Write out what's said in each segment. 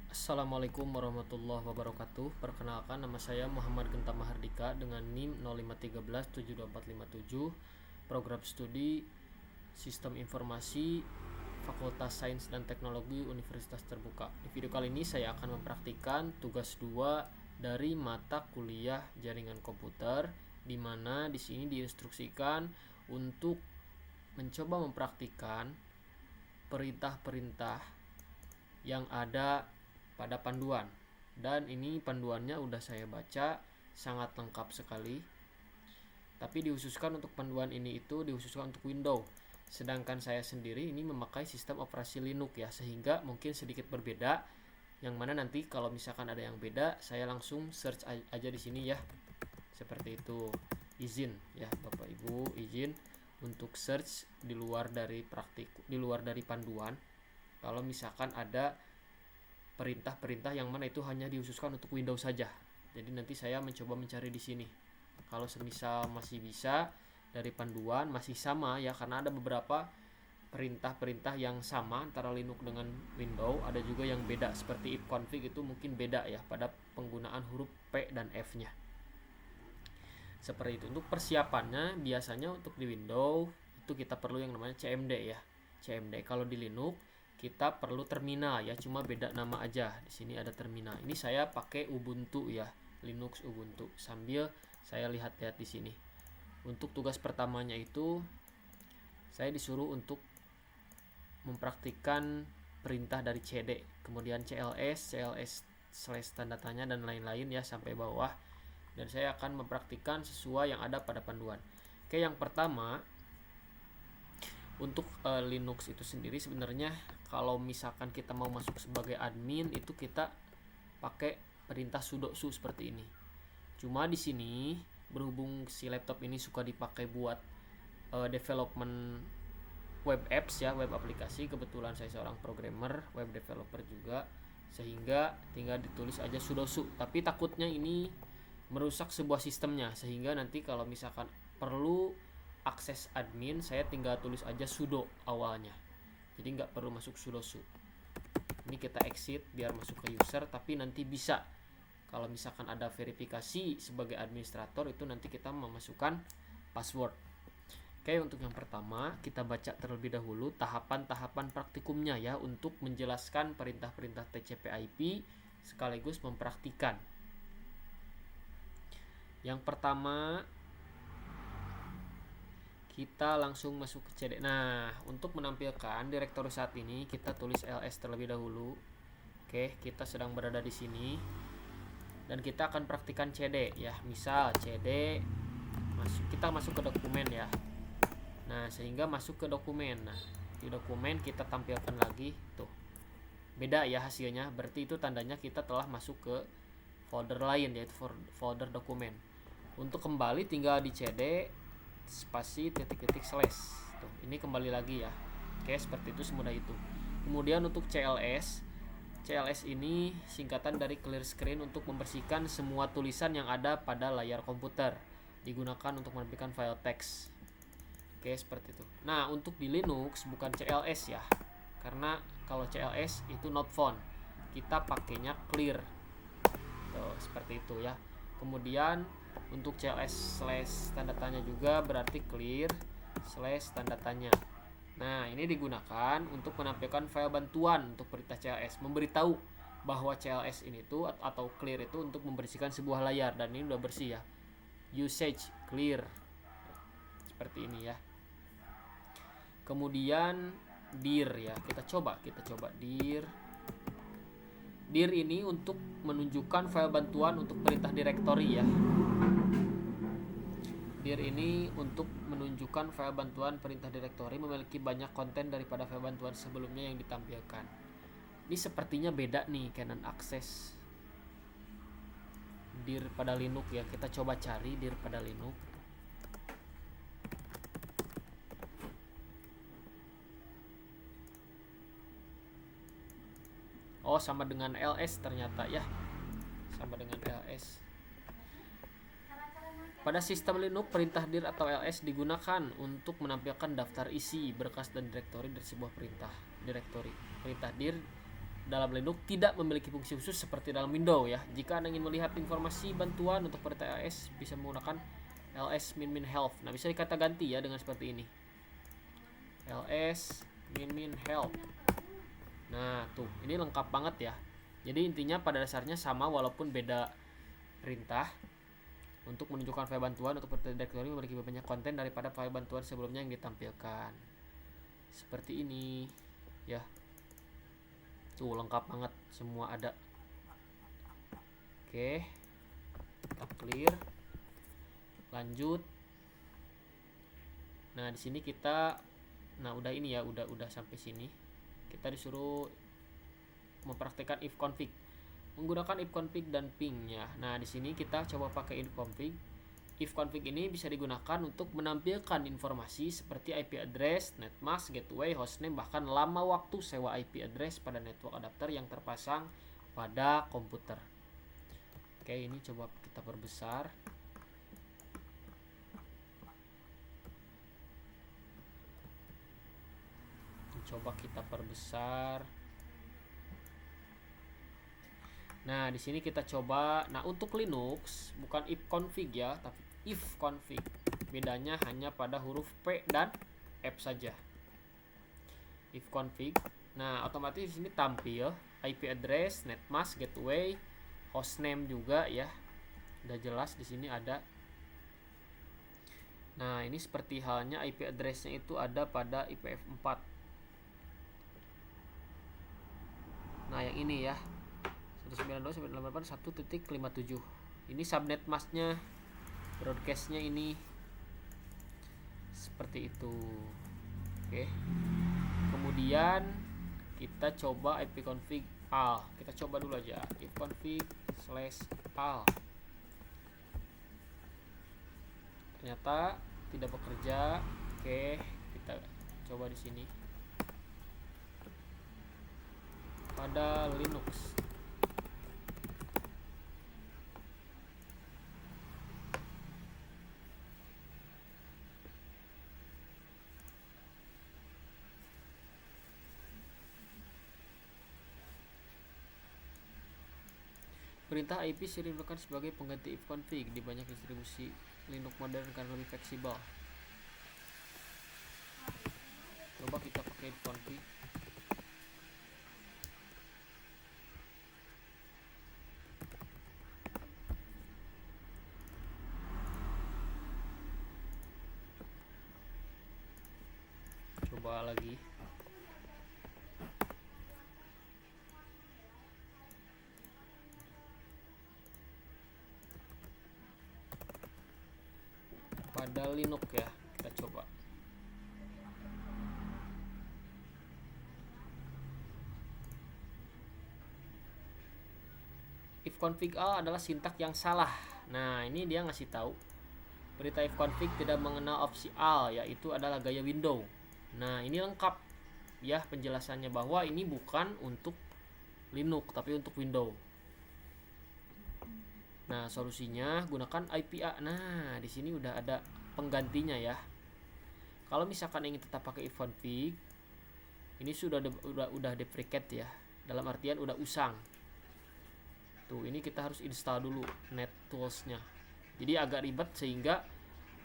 Assalamualaikum warahmatullahi wabarakatuh. Perkenalkan, nama saya Muhammad Genta Mahardika dengan NIM 053172457, program studi Sistem Informasi Fakultas Sains dan Teknologi Universitas Terbuka. Di video kali ini saya akan mempraktikkan tugas 2 dari mata kuliah Jaringan Komputer, di mana di sini diinstruksikan untuk mencoba mempraktikkan perintah-perintah yang ada pada panduan. Dan ini panduannya udah saya baca, sangat lengkap sekali. Tapi dihususkan untuk panduan ini itu dihususkan untuk Windows. Sedangkan saya sendiri ini memakai sistem operasi Linux ya, sehingga mungkin sedikit berbeda. Yang mana nanti kalau misalkan ada yang beda, saya langsung search aja di sini ya. Seperti itu. Izin ya Bapak Ibu, izin untuk search di luar dari panduan. Kalau misalkan ada perintah-perintah yang mana itu hanya dihususkan untuk Windows saja. Jadi nanti saya mencoba mencari di sini. Kalau semisal masih bisa dari panduan masih sama ya, karena ada beberapa perintah-perintah yang sama antara Linux dengan Windows, ada juga yang beda seperti ifconfig itu mungkin beda ya pada penggunaan huruf P dan F-nya. Seperti itu. Untuk persiapannya biasanya untuk di Windows itu kita perlu yang namanya CMD ya. CMD. Kalau di Linux kita perlu terminal ya, cuma beda nama aja. Di sini ada terminal. Ini saya pakai Ubuntu ya, Linux Ubuntu. Sambil saya lihat-lihat di sini. Untuk tugas pertamanya itu saya disuruh untuk mempraktikkan perintah dari CD, kemudian CLS slash tanda tanya dan lain-lain ya sampai bawah. Dan saya akan mempraktikkan sesuai yang ada pada panduan. Oke, yang pertama untuk Linux itu sendiri sebenarnya kalau misalkan kita mau masuk sebagai admin itu kita pakai perintah sudo su seperti ini. Cuma di sini berhubung si laptop ini suka dipakai buat development web apps ya, web aplikasi. Kebetulan saya seorang programmer, web developer juga, sehingga tinggal ditulis aja sudo su. Tapi takutnya ini merusak sebuah sistemnya, sehingga nanti kalau misalkan perlu akses admin saya tinggal tulis aja sudo awalnya, jadi nggak perlu masuk sudo su. Ini kita exit biar masuk ke user, tapi nanti bisa kalau misalkan ada verifikasi sebagai administrator itu nanti kita memasukkan password. Oke, untuk yang pertama kita baca terlebih dahulu tahapan-tahapan praktikumnya ya, untuk menjelaskan perintah-perintah TCP/IP sekaligus mempraktikan. Yang pertama kita langsung masuk ke CD. Nah, untuk menampilkan direktori saat ini kita tulis ls terlebih dahulu. Oke, kita sedang berada di sini dan kita akan praktikan CD ya. Misal CD kita masuk ke dokumen ya. Nah, sehingga masuk ke dokumen. Nah, di dokumen kita tampilkan lagi tuh. Beda ya hasilnya, berarti itu tandanya kita telah masuk ke folder lain yaitu folder dokumen. Untuk kembali tinggal di CD spasi titik-titik slash. Tuh, ini kembali lagi ya. Oke, seperti itu, semudah itu. Kemudian untuk CLS ini singkatan dari clear screen, untuk membersihkan semua tulisan yang ada pada layar komputer. Digunakan untuk menampilkan file teks. Oke, seperti itu. Nah, untuk di Linux bukan CLS ya. Karena kalau CLS itu not found. Kita pakainya clear. Tuh, seperti itu ya. Kemudian untuk CLS slash tanda tanya juga berarti clear slash tanda tanya. Nah, ini digunakan untuk menampilkan file bantuan untuk perintah CLS, memberitahu bahwa CLS ini tuh atau clear itu untuk membersihkan sebuah layar, dan ini udah bersih ya. Usage clear. Seperti ini ya. Kemudian dir ya. Kita coba dir. Dir ini untuk menunjukkan file bantuan untuk perintah directory ya. Dir ini untuk menunjukkan file bantuan perintah directory memiliki banyak konten daripada file bantuan sebelumnya yang ditampilkan. Ini sepertinya beda nih Canon Access dir pada Linux ya. Kita coba cari dir pada Linux. Oh, sama dengan ls ternyata ya. Sama dengan ls. Pada sistem Linux, perintah dir atau ls digunakan untuk menampilkan daftar isi, berkas, dan direktori dari sebuah perintah. Perintah dir dalam Linux tidak memiliki fungsi khusus seperti dalam Windows ya. Jika Anda ingin melihat informasi bantuan untuk perintah ls, bisa menggunakan ls min help. Nah, bisa dikata ganti ya dengan seperti ini. ls min help. Nah, tuh, ini lengkap banget ya. Jadi intinya pada dasarnya sama walaupun beda perintah. Untuk menunjukkan file bantuan untuk perintah directory memiliki banyak konten daripada file bantuan sebelumnya yang ditampilkan. Seperti ini ya. Tuh, lengkap banget, semua ada. Oke, kita clear, lanjut. Nah, di sini kita, nah udah ini ya, udah sampai sini. Kita disuruh mempraktikkan if config menggunakan if config dan ping ya. Nah, di sini kita coba pakai if config. If config ini bisa digunakan untuk menampilkan informasi seperti IP address, netmask, gateway, hostname, bahkan lama waktu sewa IP address pada network adapter yang terpasang pada komputer. Oke, ini coba kita perbesar. Coba kita perbesar. Nah, di sini kita coba. Nah, untuk Linux bukan if config ya, tapi if config. Bedanya hanya pada huruf P dan F saja. If config. Nah, otomatis di sini tampil IP address, netmask, gateway, hostname juga ya. Udah jelas di sini ada. Nah, ini seperti halnya IP address-nya itu ada pada IPv4. Nah, yang ini ya. 192.168.1.57. Ini subnet masknya, broadcastnya ini seperti itu. Oke. Kemudian kita coba ipconfig al. Kita coba dulu aja ipconfig/al. Ternyata tidak bekerja. Oke, kita coba di sini pada Linux. Perintah IP sering digunakan sebagai pengganti ifconfig di banyak distribusi Linux modern karena lebih fleksibel. Coba kita pakai ifconfig. Coba lagi. Pada Linux ya, kita coba. Ifconfig al adalah sintak yang salah. Nah, ini dia ngasih tahu perintah ifconfig tidak mengenal opsi al, yaitu adalah gaya window. Nah, ini lengkap ya penjelasannya bahwa ini bukan untuk Linux tapi untuk Windows. Nah, solusinya gunakan IPA. Nah, di sini udah ada penggantinya ya. Kalau misalkan ingin tetap pakai ifconfig, ini sudah deprecate ya. Dalam artian udah usang. Tuh, ini kita harus install dulu NetTools-nya. Jadi agak ribet sehingga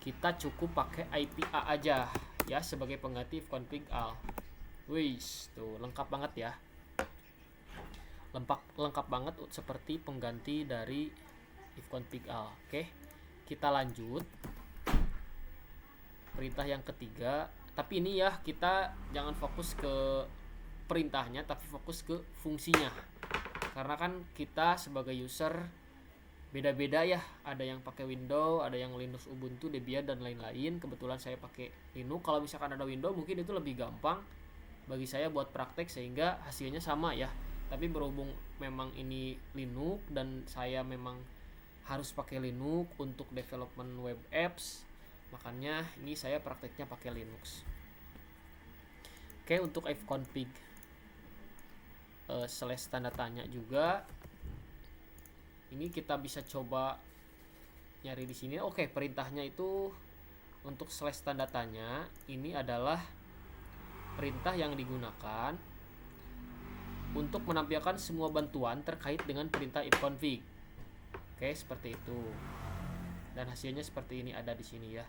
kita cukup pakai IPA aja ya sebagai pengganti ifconfig al. Wis, tuh lengkap banget ya. Lengkap banget seperti pengganti dari ifconfig al. Oke, kita lanjut perintah yang ketiga. Tapi ini ya, kita jangan fokus ke perintahnya tapi fokus ke fungsinya, karena kan kita sebagai user beda-beda ya. Ada yang pakai Windows, ada yang Linux, Ubuntu, Debian dan lain-lain. Kebetulan saya pakai Linux. Kalau misalkan ada Windows mungkin itu lebih gampang bagi saya buat praktek sehingga hasilnya sama ya. Tapi berhubung memang ini Linux dan saya memang harus pakai Linux untuk development web apps, makanya ini saya prakteknya pakai Linux. Oke, untuk ifconfig slash tanda tanya juga ini kita bisa coba nyari di sini. Oke, perintahnya itu untuk slash tanda tanya ini adalah perintah yang digunakan untuk menampilkan semua bantuan terkait dengan perintah ifconfig. Oke, seperti itu. Dan hasilnya seperti ini ada di sini ya.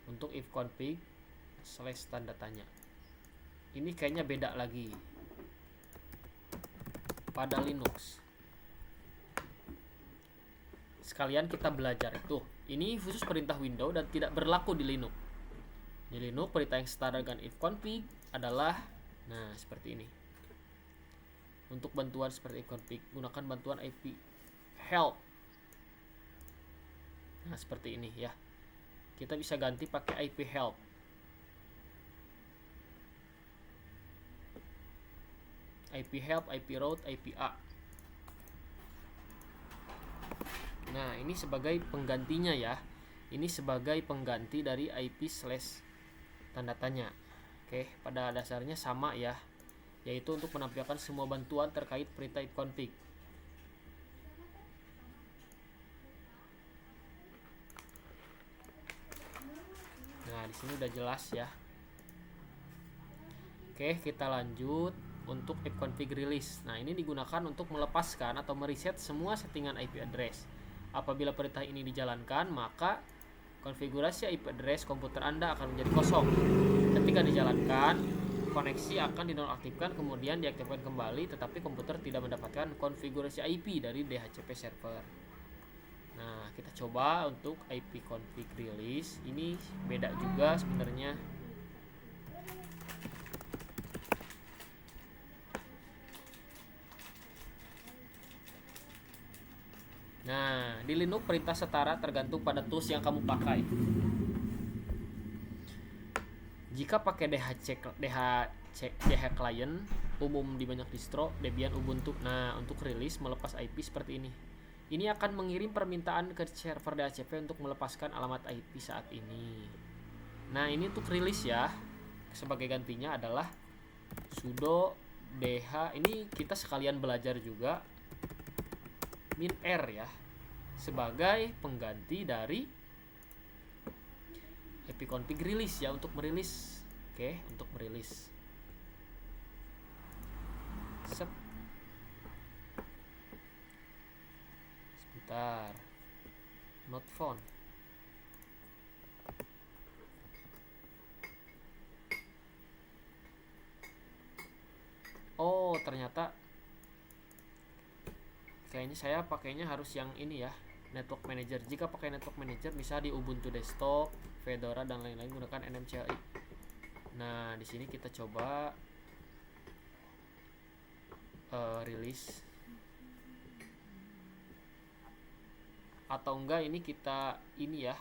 Untuk ifconfig / tanda tanya. Ini kayaknya beda lagi pada Linux. Sekalian kita belajar itu. Ini khusus perintah window dan tidak berlaku di Linux. Di Linux perintah yang setara dengan ifconfig adalah nah seperti ini. Untuk bantuan seperti ifconfig, gunakan bantuan IP help. Nah, seperti ini ya. Kita bisa ganti pakai IP help. IP help, IP route, IP A. Nah, ini sebagai penggantinya ya. Ini sebagai pengganti dari IP / tanda tanya. Oke, pada dasarnya sama ya, yaitu untuk menampilkan semua bantuan terkait perintah ifconfig. Nah, di sini udah jelas ya. Oke, kita lanjut untuk ifconfig release. Nah, ini digunakan untuk melepaskan atau mereset semua settingan IP address. Apabila perintah ini dijalankan, maka konfigurasi IP address komputer Anda akan menjadi kosong. Ketika dijalankan, koneksi akan dinonaktifkan kemudian diaktifkan kembali, tetapi komputer tidak mendapatkan konfigurasi IP dari DHCP server. Nah, kita coba untuk IP config release. Ini beda juga sebenarnya. Nah, di Linux perintah setara tergantung pada tools yang kamu pakai. Jika pakai DH client umum di banyak distro, Debian, Ubuntu. Nah, untuk rilis melepas IP seperti ini. Ini akan mengirim permintaan ke server DHCP untuk melepaskan alamat IP saat ini. Nah, ini untuk rilis ya. Sebagai gantinya adalah sudo dh. Ini kita sekalian belajar juga -r ya, sebagai pengganti dari ifconfig release ya, untuk merilis. Oke, untuk merilis. Sebentar. Not found. Oh, ternyata kayaknya saya pakainya harus yang ini ya, network manager. Jika pakai network manager bisa di Ubuntu desktop, Fedora dan lain-lain gunakan NMCLI. Nah, di sini kita coba release. Atau enggak ini kita ini ya.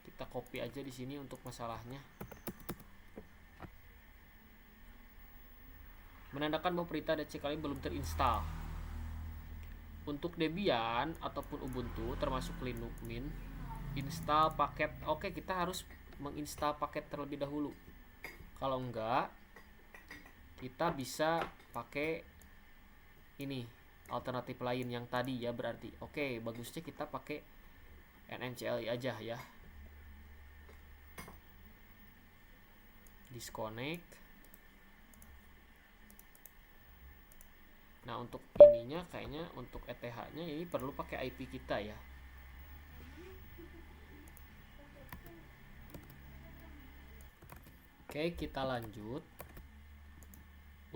Kita copy aja di sini untuk masalahnya. Menandakan bahwa perintah DHCP belum terinstall. Untuk Debian ataupun Ubuntu termasuk Linux Mint, install paket. Oke, kita harus menginstal paket terlebih dahulu. Kalau enggak, kita bisa pakai ini alternatif lain yang tadi ya, berarti. Oke, bagusnya kita pakai NMCLI aja ya. Disconnect. Nah, untuk ininya kayaknya untuk ETH-nya ini perlu pakai IP kita ya. Oke, kita lanjut.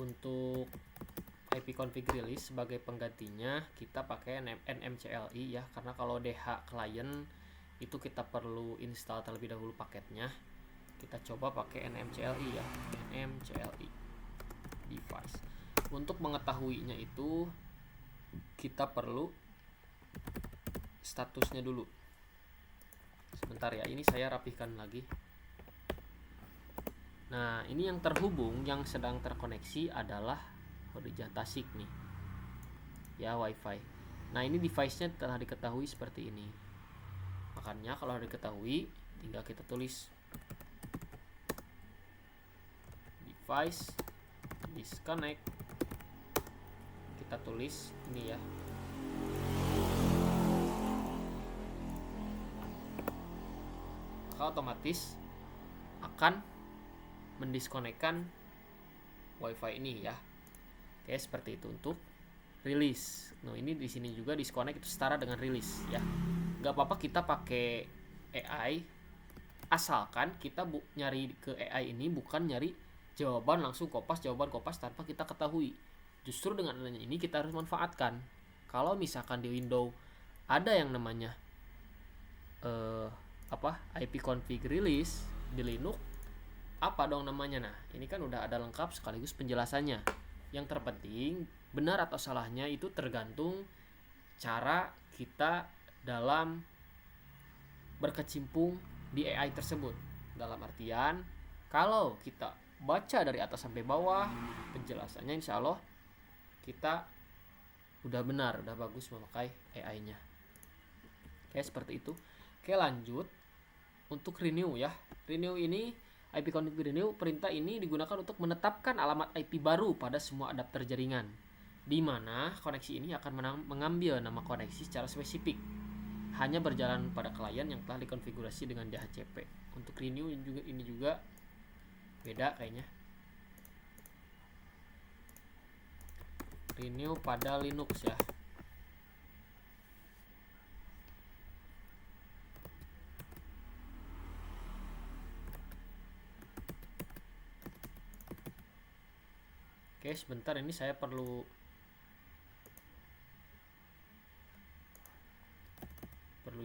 Untuk IP config release sebagai penggantinya kita pakai NMCLI ya, karena kalau DH client itu kita perlu install terlebih dahulu paketnya. Kita coba pakai NMCLI ya, NMCLI device. Untuk mengetahuinya itu kita perlu statusnya dulu. Sebentar ya, ini saya rapihkan lagi. Nah, ini yang terhubung, yang sedang terkoneksi adalah Hodijah Tasik nih ya, WiFi. Nah, ini device-nya telah diketahui seperti ini. Makanya kalau diketahui tinggal kita tulis device disconnect. Kita tulis ini ya. Maka otomatis akan mendiskonekkan WiFi ini ya. Oke, seperti itu untuk rilis. Nah, ini di sini juga disconnect itu setara dengan rilis ya. Gak apa-apa kita pakai AI, asalkan kita nyari ke AI ini bukan nyari jawaban langsung jawaban kopas tanpa kita ketahui. Justru dengan adanya ini kita harus manfaatkan. Kalau misalkan di Windows ada yang namanya IP config release, di Linux apa dong namanya. Nah, ini kan udah ada lengkap sekaligus penjelasannya. Yang terpenting benar atau salahnya itu tergantung cara kita dalam berkecimpung di AI tersebut. Dalam artian kalau kita baca dari atas sampai bawah penjelasannya, insya Allah kita udah benar, udah bagus memakai AI-nya. Oke, seperti itu. Oke, lanjut untuk renew ya. Renew ini IP config renew, perintah ini digunakan untuk menetapkan alamat IP baru pada semua adapter jaringan, di mana koneksi ini akan mengambil nama koneksi secara spesifik, hanya berjalan pada klien yang telah dikonfigurasi dengan DHCP. Untuk renew ini juga beda kayaknya. Renew pada Linux ya. Oke, sebentar, ini saya perlu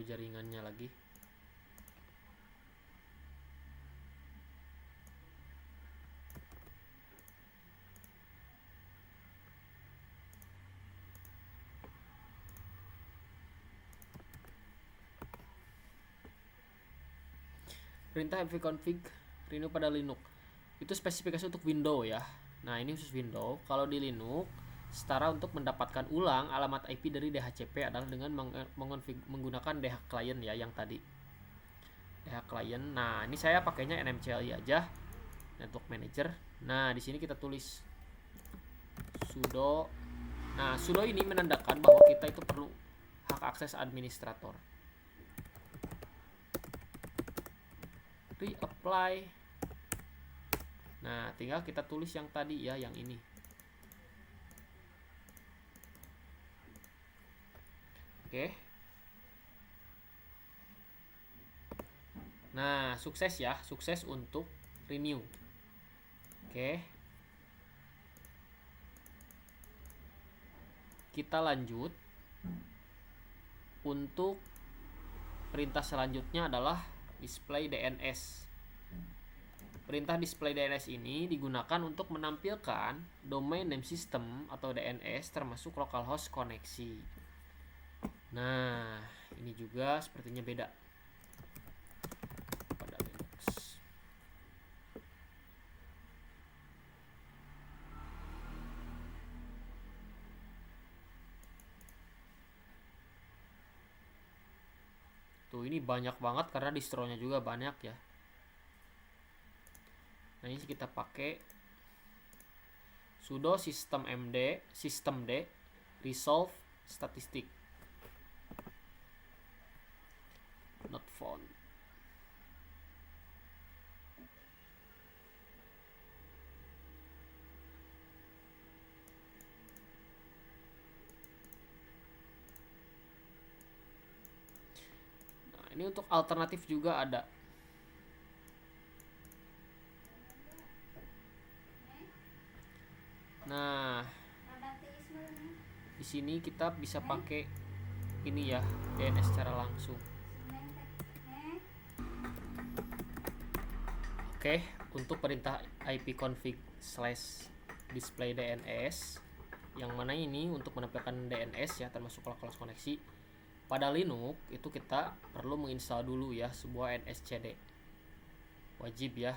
jaringannya lagi. Perintah ipconfig renew pada Linux itu spesifikasi untuk Windows ya. Nah, ini khusus Windows. Kalau di Linux setara untuk mendapatkan ulang alamat IP dari DHCP adalah dengan menggunakan DH client ya, yang tadi DH client. Nah, ini saya pakainya NMCLI aja, network manager. Nah, di sini kita tulis sudo. Nah, sudo ini menandakan bahwa kita itu perlu hak akses administrator. Reapply. Nah, tinggal kita tulis yang tadi ya, yang ini. Oke. Nah, sukses ya, sukses untuk renew. Oke. Kita lanjut. Untuk perintah selanjutnya adalah display DNS. Perintah display DNS ini digunakan untuk menampilkan domain name system atau DNS termasuk localhost koneksi. Nah, ini juga sepertinya beda pada Linux. Tuh, ini banyak banget karena distronya juga banyak ya. Nah, ini kita pakai sudo systemd resolve statistik not found. Nah, ini untuk alternatif juga ada. Nah, di sini kita bisa pakai ini ya, DNS secara langsung. Oke, untuk perintah ipconfig/display DNS, yang mana ini untuk menampilkan DNS ya, termasuk localhost koneksi. Pada Linux itu kita perlu menginstal dulu ya sebuah NSCD. Wajib ya.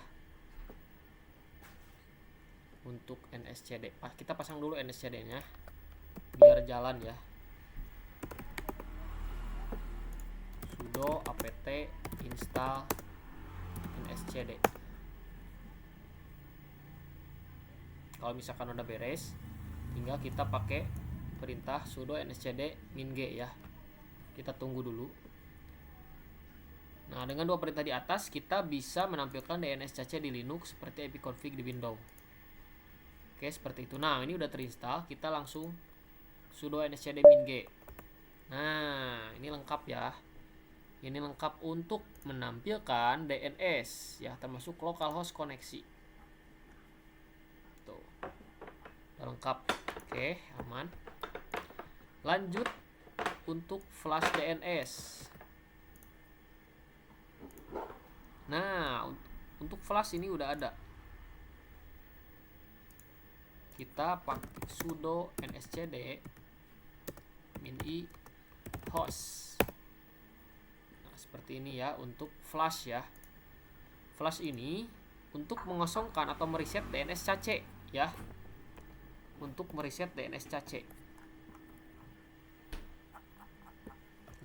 Untuk NSCD, kita pasang dulu NSCD-nya biar jalan ya. Sudo apt install NSCD. Kalau misalkan udah beres, tinggal kita pakai perintah sudo nscd -g ya. Kita tunggu dulu. Nah, dengan dua perintah di atas kita bisa menampilkan DNS cache di Linux seperti ipconfig di Windows. Oke, seperti itu. Nah, ini udah terinstall, kita langsung sudo nscd min-g. Nah, ini lengkap ya. Ini lengkap untuk menampilkan DNS ya, termasuk localhost koneksi. Tuh. Udah lengkap. Oke, aman. Lanjut untuk flash DNS. Nah, untuk flash ini udah ada. Kita pakai sudo nscd min-i host. Nah, seperti ini ya untuk flash ya. Flash ini untuk mengosongkan atau mereset DNS cache ya. Untuk mereset DNS cache.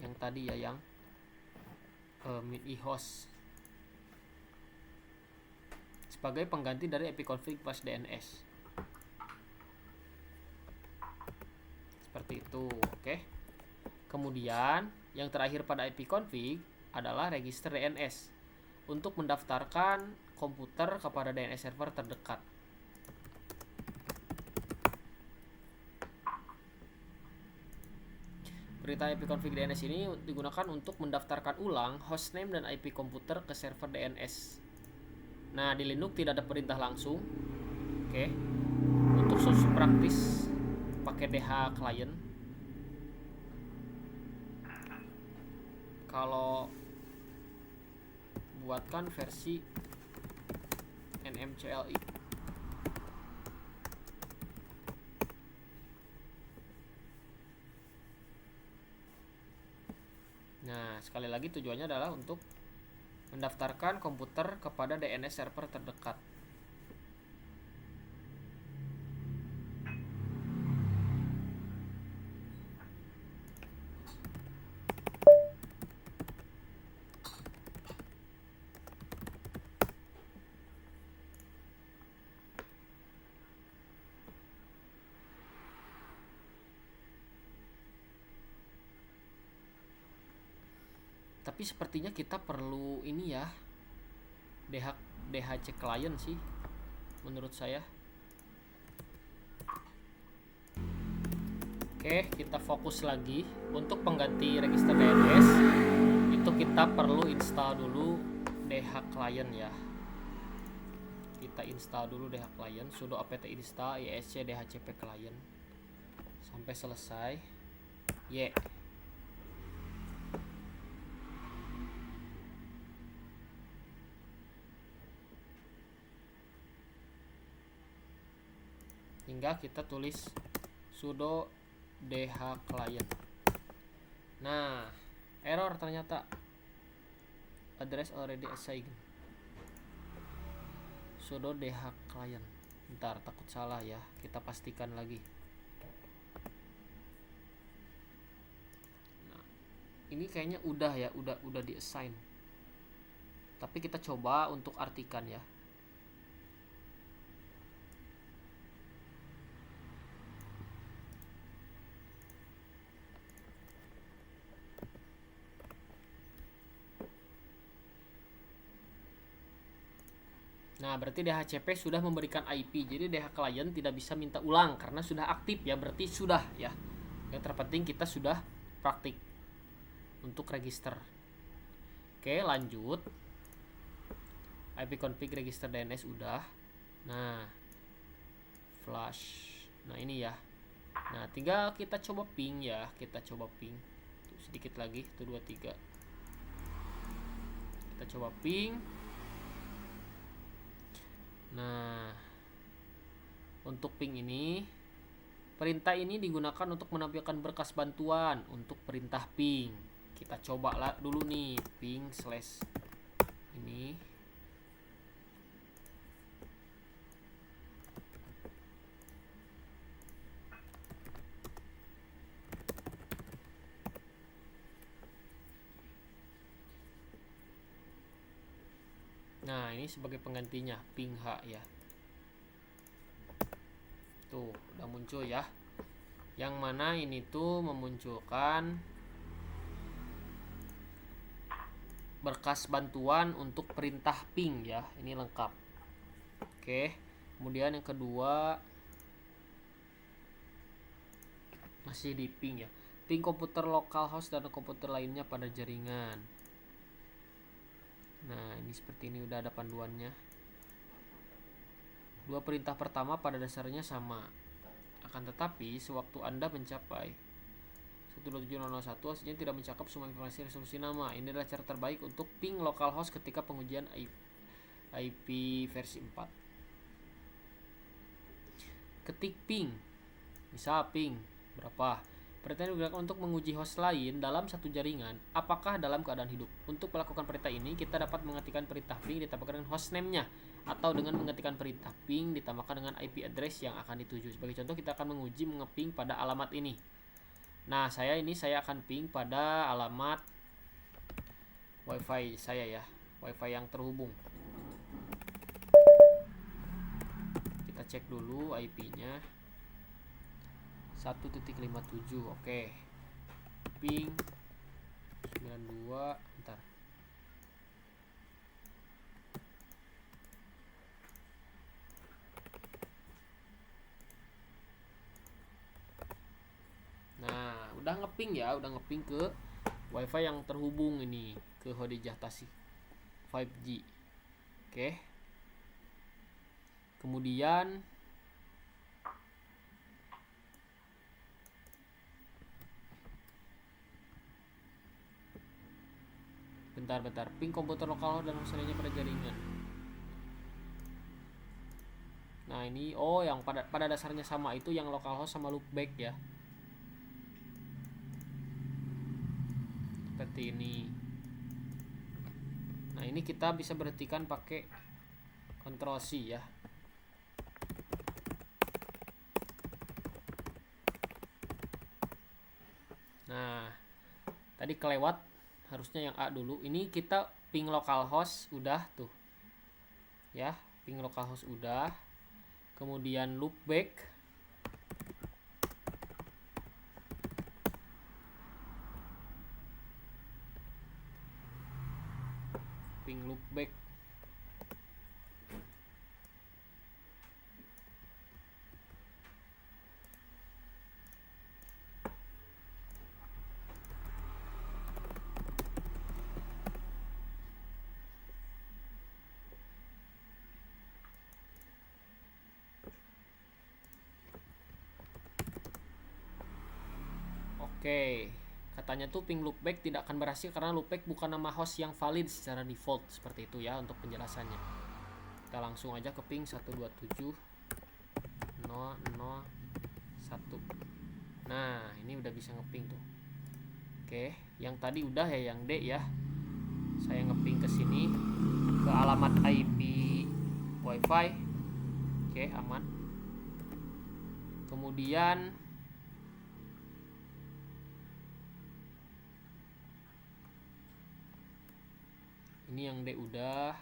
Yang tadi ya, yang min-i host. Sebagai pengganti dari ipconfig flash DNS. Seperti itu, oke. Kemudian yang terakhir pada ipconfig adalah register DNS untuk mendaftarkan komputer kepada DNS server terdekat. Perintah ipconfig DNS ini digunakan untuk mendaftarkan ulang hostname dan IP komputer ke server DNS. Nah, di Linux tidak ada perintah langsung. Oke. Untuk solusi praktis pakai DH client. Kalau buatkan versi NMCLI. Nah, sekali lagi tujuannya adalah untuk mendaftarkan komputer kepada DNS server terdekat. Tapi sepertinya kita perlu ini ya, DHC client sih menurut saya. Oke, kita fokus lagi. Untuk pengganti register DNS itu kita perlu install dulu DH client ya. Kita install dulu DH client, sudo apt install isc dhcp client sampai selesai. Hingga kita tulis sudo dh client. Nah, error ternyata, address already assigned. Sudo dh client. Bentar, takut salah ya, kita pastikan lagi. Nah, ini kayaknya udah ya, udah di assign. Tapi kita coba untuk artikan ya. Nah, berarti DHCP sudah memberikan IP. Jadi DH client tidak bisa minta ulang karena sudah aktif ya, berarti sudah ya. Yang terpenting kita sudah praktik untuk register. Oke, lanjut. ipconfig register DNS udah. Nah, flash. Nah, ini ya. Nah, tinggal kita coba ping ya. Kita coba ping. Tuh, sedikit lagi, tuh 23. Kita coba ping. Nah, untuk ping ini, perintah ini digunakan untuk menampilkan berkas bantuan untuk perintah ping. Kita coba lah dulu nih, ping slash ini. Nah, ini sebagai penggantinya, ping H ya. Tuh, udah muncul ya. Yang mana ini tuh memunculkan berkas bantuan untuk perintah ping ya. Ini lengkap. Oke. Kemudian yang kedua, masih di ping ya. Ping komputer localhost dan komputer lainnya pada jaringan. Nah, ini seperti ini udah ada panduannya. Dua perintah pertama pada dasarnya sama. Akan tetapi, sewaktu Anda mencapai 127.0.1 hasilnya tidak mencakup semua informasi resolusi nama. Ini adalah cara terbaik untuk ping localhost ketika pengujian IP versi 4. Ketik ping. Misal ping berapa? Perintah ini digunakan untuk menguji host lain dalam satu jaringan apakah dalam keadaan hidup. Untuk melakukan perintah ini, kita dapat mengetikkan perintah ping ditambahkan dengan hostname-nya atau dengan mengetikkan perintah ping ditambahkan dengan IP address yang akan dituju. Sebagai contoh, kita akan menguji mengeping pada alamat ini. Nah, saya akan ping pada alamat WiFi saya ya, WiFi yang terhubung. Kita cek dulu IP-nya. 1.57. Oke. Ping 92. Bentar. Nah, udah ngeping ya, udah ngeping ke WiFi yang terhubung ini ke Khadijah Tasik 5G. Oke. Kemudian bentar, ping komputer lokal dan hasilnya pada jaringan. Nah, ini yang pada dasarnya sama, itu yang localhost sama loopback ya. Seperti ini. Nah, ini kita bisa berhentikan pakai Ctrl C ya. Nah, tadi kelewat, harusnya yang A dulu. Ini kita ping localhost udah tuh. Ya, ping localhost udah. Kemudian loopback. Ping loopback. Oke, katanya tuh ping loopback tidak akan berhasil karena loopback bukan nama host yang valid secara default. Seperti itu ya untuk penjelasannya. Kita langsung aja ke ping 127.0.1. Nah, ini udah bisa ngeping tuh. Oke, yang tadi udah ya, yang D ya. Saya ngeping ke sini ke alamat IP WiFi. Oke, aman. Kemudian ini yang D udah.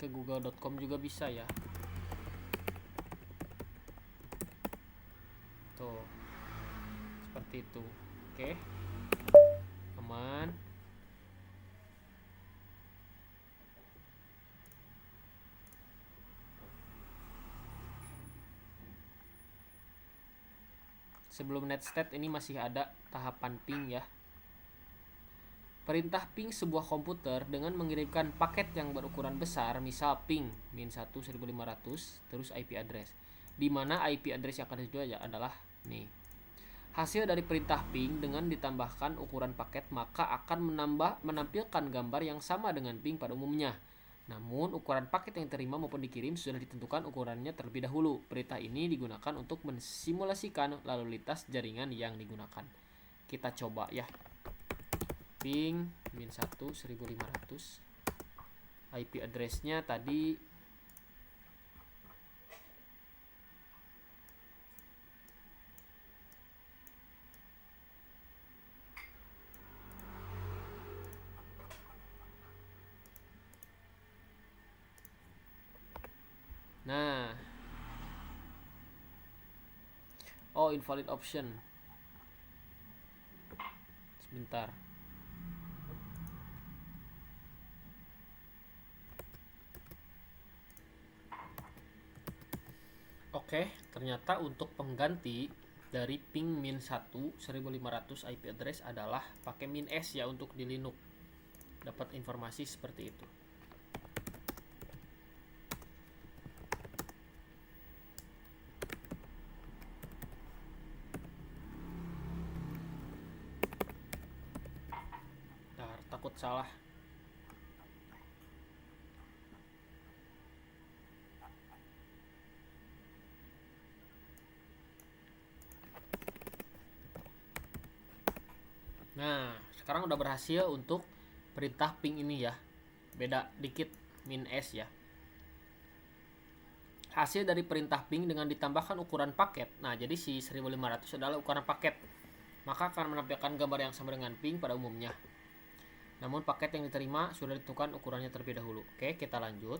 Ke google.com juga bisa ya. Tuh. Seperti itu. Oke. Aman. Sebelum netstate ini masih ada tahapan ping ya. Perintah ping sebuah komputer dengan mengirimkan paket yang berukuran besar, misal ping -1 1500 terus IP address. Di mana IP address yang akan dituju adalah nih. Hasil dari perintah ping dengan ditambahkan ukuran paket maka akan menampilkan gambar yang sama dengan ping pada umumnya. Namun, ukuran paket yang diterima maupun dikirim sudah ditentukan ukurannya terlebih dahulu. Perintah ini digunakan untuk mensimulasikan lalu lintas jaringan yang digunakan. Kita coba ya. Ping -1 1500. IP address-nya tadi Nah. Invalid option. Sebentar. Oke, ternyata untuk pengganti dari ping -1 1500 IP address adalah pakai -s ya untuk di Linux. Dapat informasi seperti itu. Nah, takut salah. Nah, sekarang udah berhasil untuk perintah ping ini ya. Beda dikit -s ya. Hasil dari perintah ping dengan ditambahkan ukuran paket. Nah, jadi si 1500 adalah ukuran paket. Maka akan menampilkan gambar yang sama dengan ping pada umumnya. Namun paket yang diterima sudah ditentukan ukurannya terlebih dahulu. Oke, kita lanjut.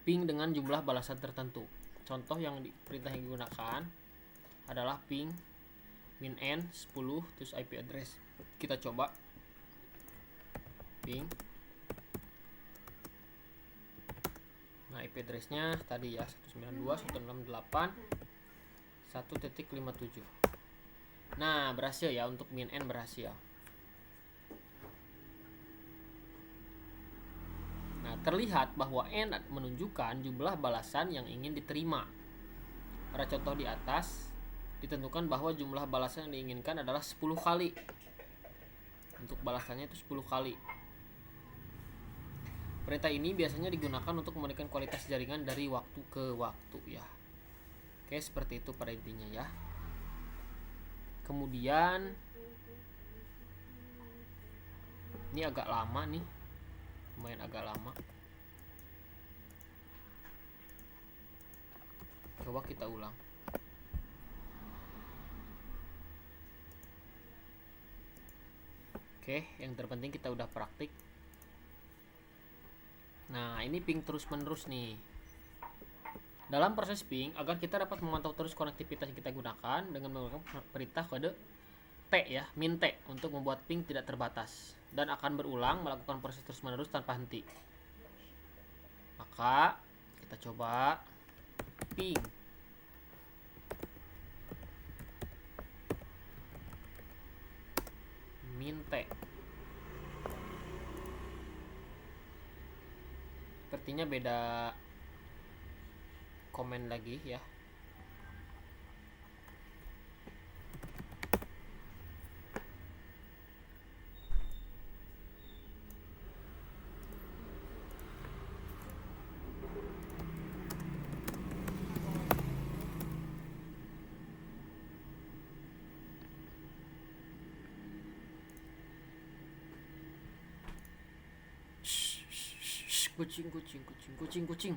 Ping dengan jumlah balasan tertentu. Contoh yang perintah yang digunakan adalah ping -n 10 terus IP address. Kita coba ping. Nah, IP address-nya tadi ya 192.168.1.57. Nah, berhasil ya untuk -n berhasil. Nah, terlihat bahwa n menunjukkan jumlah balasan yang ingin diterima. Pada contoh di atas ditentukan bahwa jumlah balasan yang diinginkan adalah 10 kali. Untuk balasannya itu 10 kali. Perintah ini biasanya digunakan untuk memberikan kualitas jaringan dari waktu ke waktu ya. Oke, seperti itu pada intinya ya. Kemudian ini agak lama nih. Lumayan agak lama. Coba kita ulang. Oke, yang terpenting kita udah praktik. Nah, ini ping terus menerus nih. Dalam proses ping, agar kita dapat memantau terus konektivitas yang kita gunakan dengan menggunakan perintah kode T ya, min T untuk membuat ping tidak terbatas dan akan berulang melakukan proses terus menerus tanpa henti. Maka kita coba ping min T. Sepertinya beda komen lagi ya. Kucing.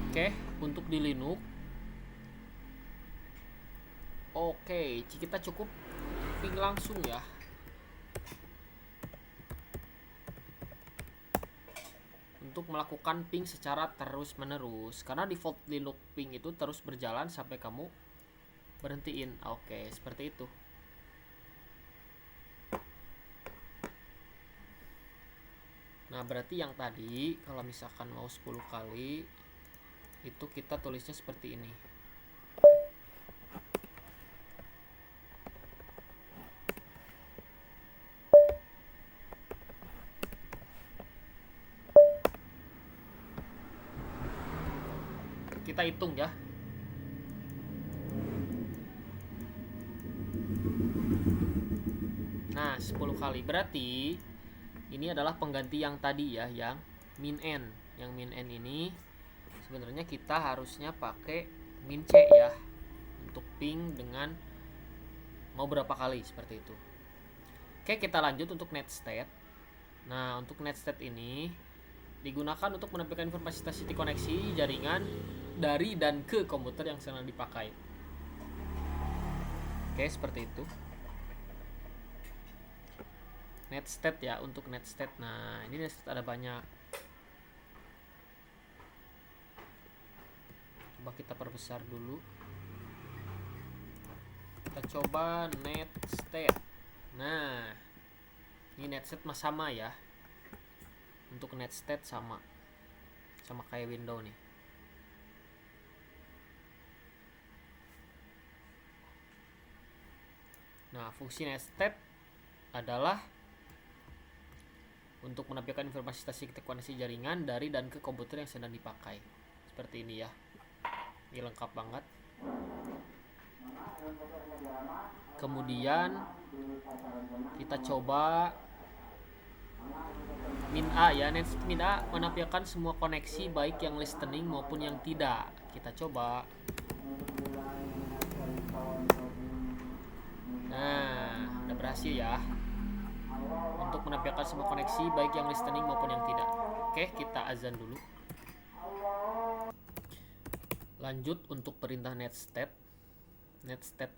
Oke, untuk di Linux. Oke, kita cukup ping langsung ya. Untuk melakukan ping secara terus menerus. Karena default Linux ping itu terus berjalan sampai kamu berhentiin. Oke, seperti itu. Nah, berarti yang tadi kalau misalkan mau 10 kali itu kita tulisnya seperti ini. Kita hitung ya. Nah, 10 kali berarti ini adalah pengganti yang tadi ya, yang -n. Yang -n ini sebenarnya kita harusnya pakai -c ya untuk ping dengan mau berapa kali seperti itu. Oke, kita lanjut untuk netstate. Nah, untuk netstate ini digunakan untuk menampilkan informasi titik koneksi jaringan dari dan ke komputer yang sedang dipakai. Oke, seperti itu. Netstate ya, untuk netstate. Nah, ini netstate ada banyak. Coba kita perbesar dulu. Kita coba netstate. Nah, ini netstate sama ya. Untuk netstat sama kayak window nih. Nah, fungsi netstat adalah untuk menampilkan informasi statistik koneksi jaringan dari dan ke komputer yang sedang dipakai. Seperti ini ya. Ini lengkap banget. Kemudian kita coba min A ya. Min A menampilkan semua koneksi baik yang listening maupun yang tidak. Kita coba. Nah, udah berhasil ya untuk menampilkan semua koneksi baik yang listening maupun yang tidak. Oke, kita azan dulu. Lanjut untuk perintah netstat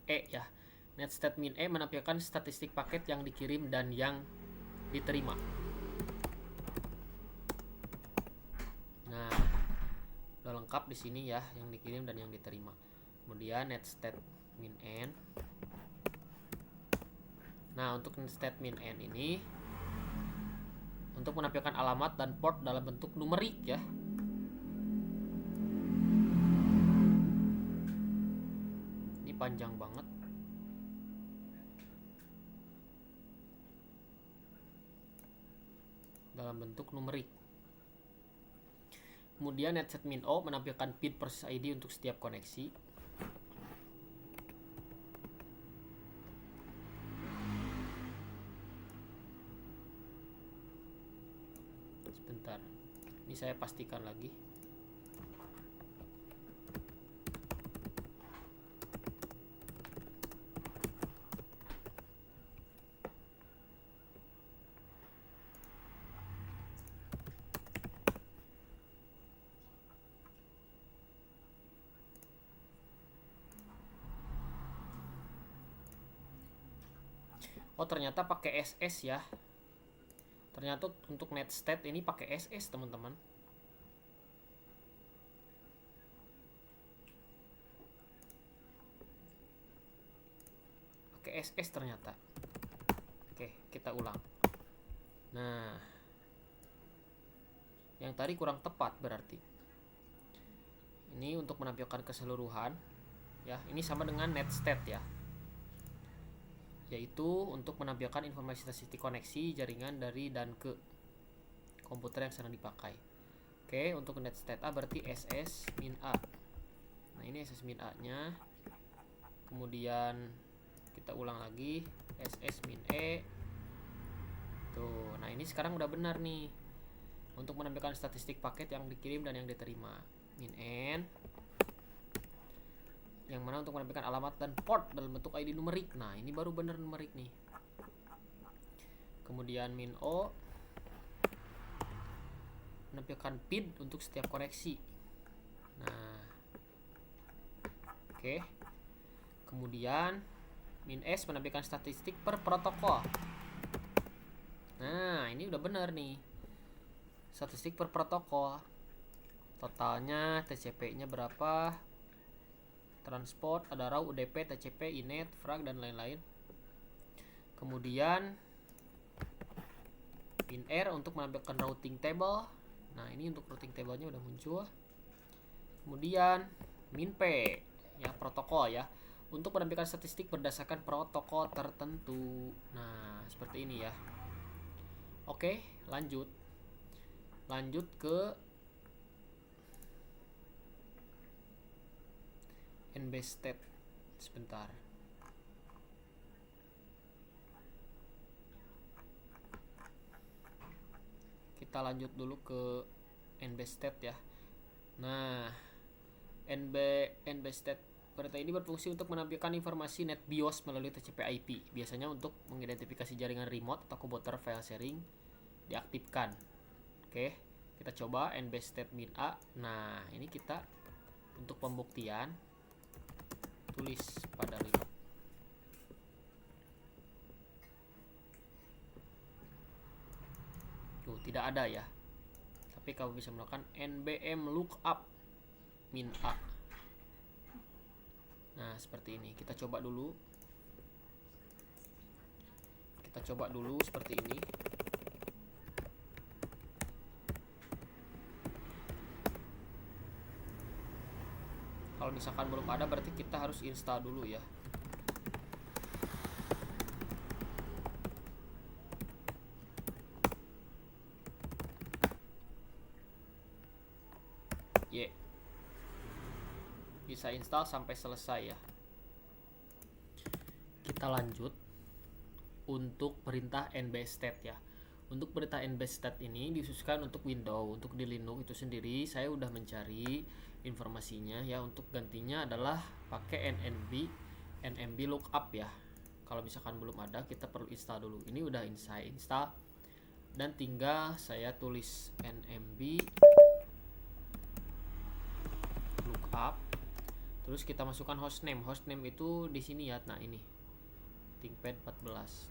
E ya. Netstat min E menampilkan statistik paket yang dikirim dan yang diterima. Nah, udah lengkap di sini ya, yang dikirim dan yang diterima. Kemudian netstat min N. Nah, untuk netstat min N ini untuk menampilkan alamat dan port dalam bentuk numerik ya. Ini panjang banget. Dalam bentuk numerik. Kemudian netstat min O menampilkan PIN proses ID untuk setiap koneksi. Sebentar, ini saya pastikan lagi. Oh, ternyata pakai SS ya. Ternyata untuk netstat ini pakai SS, teman-teman. Pakai SS ternyata. Oke, kita ulang. Nah, yang tadi kurang tepat berarti. Ini untuk menampilkan keseluruhan ya. Ini sama dengan netstat ya, yaitu untuk menampilkan informasi statistik koneksi jaringan dari dan ke komputer yang sedang dipakai. Oke, untuk netstat A berarti SS min A. Nah, ini SS min A nya. Kemudian kita ulang lagi SS min E. Tuh, nah ini sekarang udah benar nih. Untuk menampilkan statistik paket yang dikirim dan yang diterima. Min N, yang mana untuk menampilkan alamat dan port dalam bentuk ID numerik. Nah, ini baru benar numerik nih. Kemudian min O menampilkan PIN untuk setiap koneksi. Nah, oke. Kemudian min S menampilkan statistik per protokol. Nah, ini udah benar nih. Statistik per protokol. Totalnya, TCP-nya berapa, transport, ada raw, UDP, TCP, INET, frag, dan lain-lain. Kemudian min R untuk menampilkan routing table. Nah, ini untuk routing table-nya udah muncul. Kemudian min P ya, protokol ya, untuk menampilkan statistik berdasarkan protokol tertentu. Nah, seperti ini ya. Oke, lanjut ke nbstat. Sebentar. Kita lanjut dulu ke nbstat ya. Nah, nbstat perintah ini berfungsi untuk menampilkan informasi NetBIOS melalui TCP IP. Biasanya untuk mengidentifikasi jaringan remote atau komputer file sharing diaktifkan. Oke, kita coba nbstat min A. Nah, ini kita untuk pembuktian tulis pada remote. Tuh, tidak ada ya. Tapi kamu bisa melakukan nbm lookup min A. Nah, seperti ini. Kita coba dulu seperti ini. Kalau misalkan belum ada berarti kita harus install dulu ya. Bisa install sampai selesai ya. Kita lanjut untuk perintah nbstat ya. Untuk perintah nbstat ini dikhususkan untuk Windows. Untuk di Linux itu sendiri saya udah mencari informasinya ya. Untuk gantinya adalah pakai nmb lookup ya. Kalau misalkan belum ada kita perlu install dulu. Ini udah saya install dan tinggal saya tulis nmb lookup. Terus kita masukkan hostname. Hostname itu di sini ya. Nah, ini ThinkPad 14.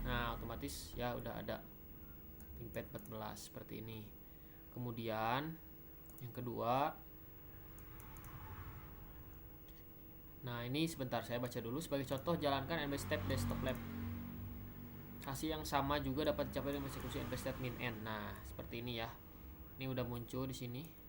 Nah, otomatis ya udah ada ThinkPad 14 seperti ini. Kemudian yang kedua, nah ini sebentar saya baca dulu. Sebagai contoh, jalankan nbstat desktop lab. Hasil yang sama juga dapat dicapai dengan eksekusi nbstat min n. Nah, seperti ini ya. Ini udah muncul di sini.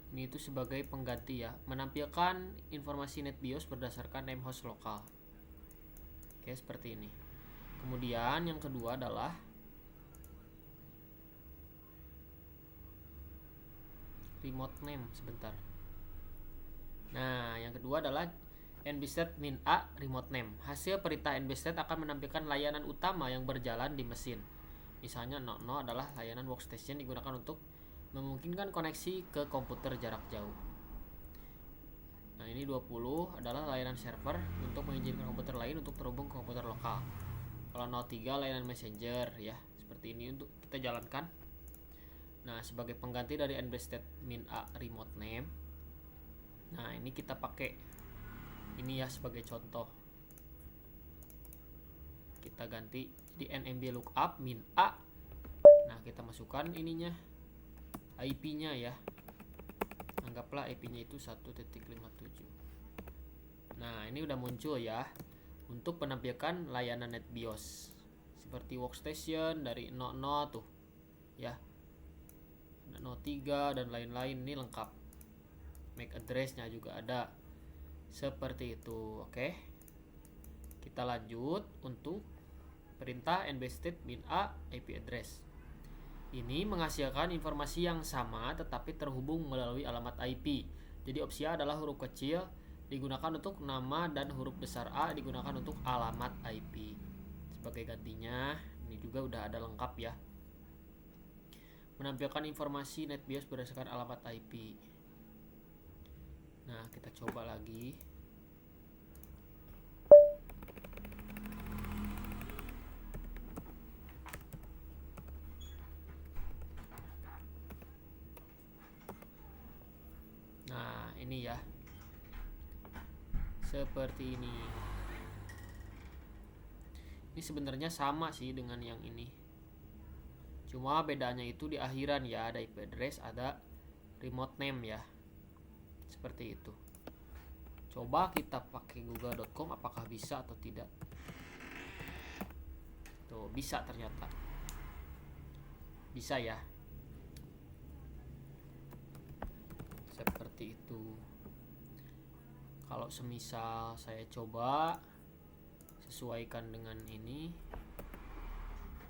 Ini itu sebagai pengganti ya, menampilkan informasi NetBIOS berdasarkan name host lokal. Oke, seperti ini. Kemudian yang kedua adalah remote name. Sebentar. Nah, yang kedua adalah nbstat min a remote name. Hasil perintah nbstat akan menampilkan layanan utama yang berjalan di mesin. Misalnya 00 adalah layanan workstation digunakan untuk memungkinkan koneksi ke komputer jarak jauh. Nah, ini 20 adalah layanan server untuk mengizinkan komputer lain untuk terhubung ke komputer lokal. Kalau 03 layanan messenger ya. Seperti ini untuk kita jalankan. Nah, sebagai pengganti dari nbstat min a remote name. Nah, ini kita pakai ini ya sebagai contoh. Kita ganti di nmb lookup min a. Nah, kita masukkan ininya. IP-nya ya. Anggaplah IP-nya itu 1.57. Nah, ini udah muncul ya. Untuk menampilkan layanan NetBIOS seperti workstation dari 00 tuh ya. 03 dan lain-lain ini lengkap. MAC address-nya juga ada. Seperti itu. Oke. Kita lanjut untuk perintah nbstat min a IP address. Ini menghasilkan informasi yang sama tetapi terhubung melalui alamat IP. Jadi opsi A adalah huruf kecil digunakan untuk nama dan huruf besar A digunakan untuk alamat IP. Sebagai gantinya, ini juga udah ada lengkap ya. Menampilkan informasi NetBIOS berdasarkan alamat IP. Nah, kita coba lagi. Nah, ini ya. Seperti ini. Ini sebenarnya sama sih dengan yang ini. Cuma bedanya itu di akhiran ya, ada IP address, ada remote name ya. Seperti itu. Coba kita pakai google.com apakah bisa atau tidak. Tuh, bisa ternyata. Bisa ya. Seperti itu. Kalau semisal saya coba sesuaikan dengan ini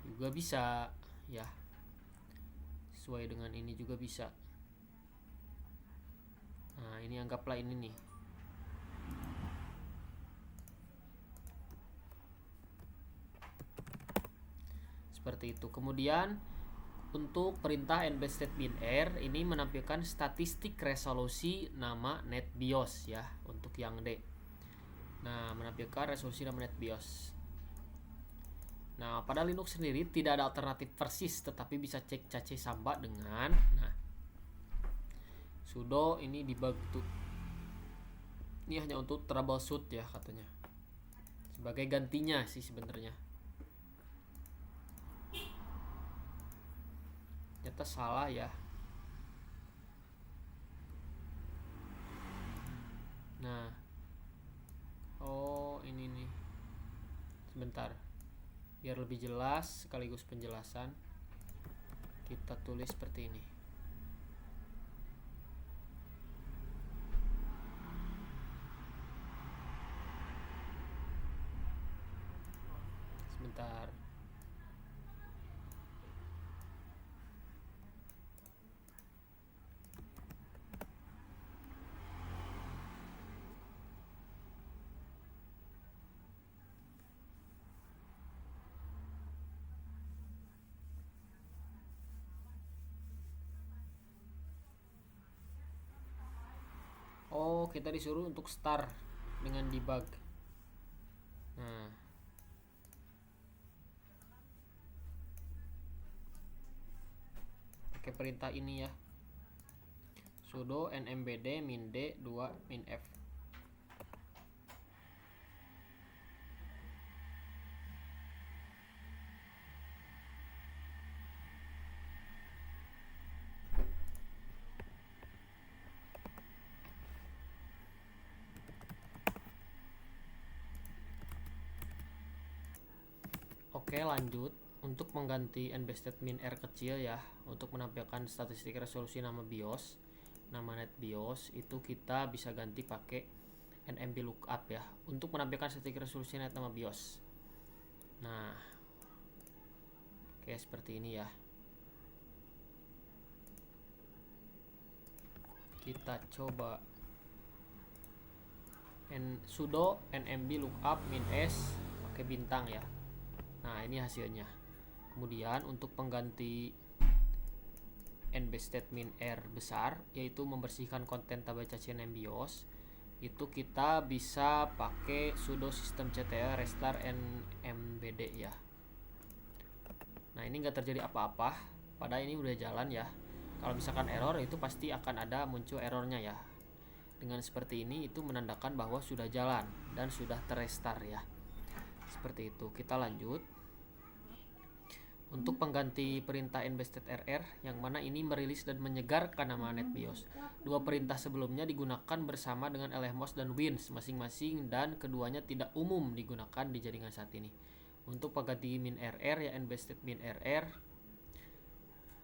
juga bisa ya. Sesuai dengan ini juga bisa. Nah, ini anggaplah ini nih. Seperti itu. Kemudian untuk perintah nbstat min r ini menampilkan statistik resolusi nama NetBIOS ya untuk yang D. Nah, menampilkan resolusi nama NetBIOS. Nah, pada Linux sendiri tidak ada alternatif persis, tetapi bisa cek cache samba dengan sudo ini debug to. Ini hanya untuk troubleshoot ya katanya. Sebagai gantinya sih sebenarnya. Ternyata salah ya. Nah, oh ini nih. Sebentar. Biar lebih jelas sekaligus penjelasan, kita tulis seperti ini. Sebentar. Oh, kita disuruh untuk start dengan debug. Nah, pakai perintah ini ya, sudo nmbd min d 2 min f. Oke, lanjut. Untuk mengganti nbstat min r kecil ya, untuk menampilkan statistik resolusi nama BIOS, nama net BIOS, itu kita bisa ganti pakai nmb lookup ya, untuk menampilkan statistik resolusi net nama BIOS. Nah, oke, seperti ini ya. Kita coba sudo nmb lookup min s pakai bintang ya. Nah, ini hasilnya. Kemudian untuk pengganti nbstat min r besar, yaitu membersihkan konten tabel cacian BIOS, itu kita bisa pakai sudo systemctl restart nmbd ya. Nah, ini nggak terjadi apa-apa, padahal ini udah jalan ya. Kalau misalkan error, itu pasti akan ada muncul errornya ya. Dengan seperti ini itu menandakan bahwa sudah jalan dan sudah terrestart ya. Seperti itu. Kita lanjut. Untuk pengganti perintah nbstat rr, yang mana ini merilis dan menyegarkan nama net BIOS. Dua perintah sebelumnya digunakan bersama dengan lfmos dan wins masing-masing, dan keduanya tidak umum digunakan di jaringan saat ini. Untuk pengganti min rr ya nbstat min rr,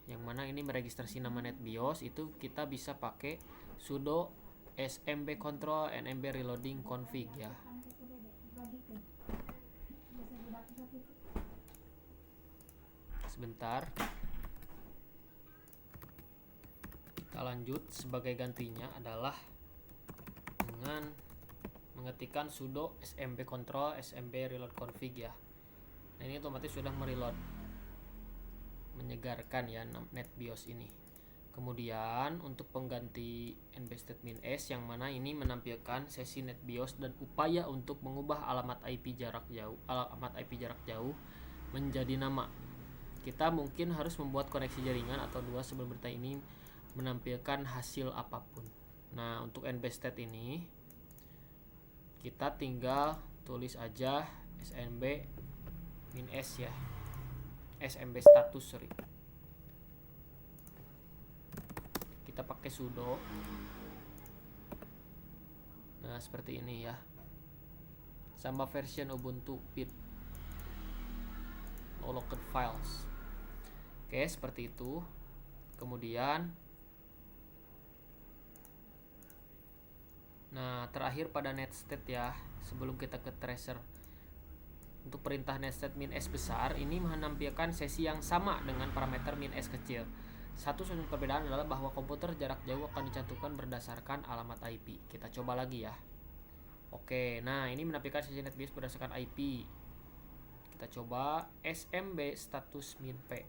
yang mana ini meregistrasi nama net BIOS, itu kita bisa pakai sudo smb control nmb reloading config ya. Sebentar, kita lanjut. Sebagai gantinya adalah dengan mengetikkan sudo smb control smb reload config ya. Nah, ini otomatis sudah mereload, menyegarkan ya net BIOS ini. Kemudian untuk pengganti nbstat min s, yang mana ini menampilkan sesi net BIOS dan upaya untuk mengubah alamat IP jarak jauh menjadi nama. Kita mungkin harus membuat koneksi jaringan atau dua sebelum berita ini menampilkan hasil apapun. Nah, untuk nbstat ini kita tinggal tulis aja smb min s ya, smb status, sorry. Kita pakai sudo. Nah, seperti ini ya, sama version Ubuntu pip no locked files. Oke, seperti itu. Kemudian, nah, terakhir pada netstat ya, sebelum kita ke tracer. Untuk perintah netstat min s besar ini menampilkan sesi yang sama dengan parameter min s kecil. Satu perbedaan adalah bahwa komputer jarak jauh akan dicantumkan berdasarkan alamat IP. Kita coba lagi ya. Oke, nah ini menampilkan sesi net BIOS berdasarkan IP. Kita coba smb status min p.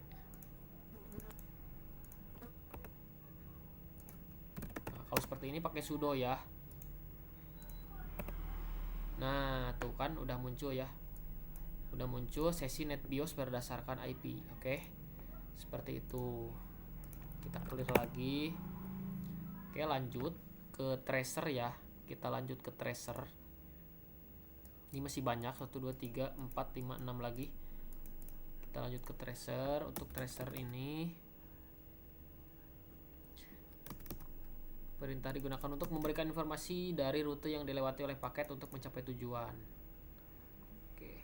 Nah, kalau seperti ini pakai sudo ya. Nah, tuh kan udah muncul ya. Udah muncul sesi net BIOS berdasarkan IP. Oke. Seperti itu. Kita clear lagi. Oke, lanjut ke tracer ya. Kita lanjut ke tracer. Ini masih banyak, 1 2 3 4 5 6 lagi. Kita lanjut ke tracer. Untuk tracer ini, perintah digunakan untuk memberikan informasi dari rute yang dilewati oleh paket untuk mencapai tujuan. Oke.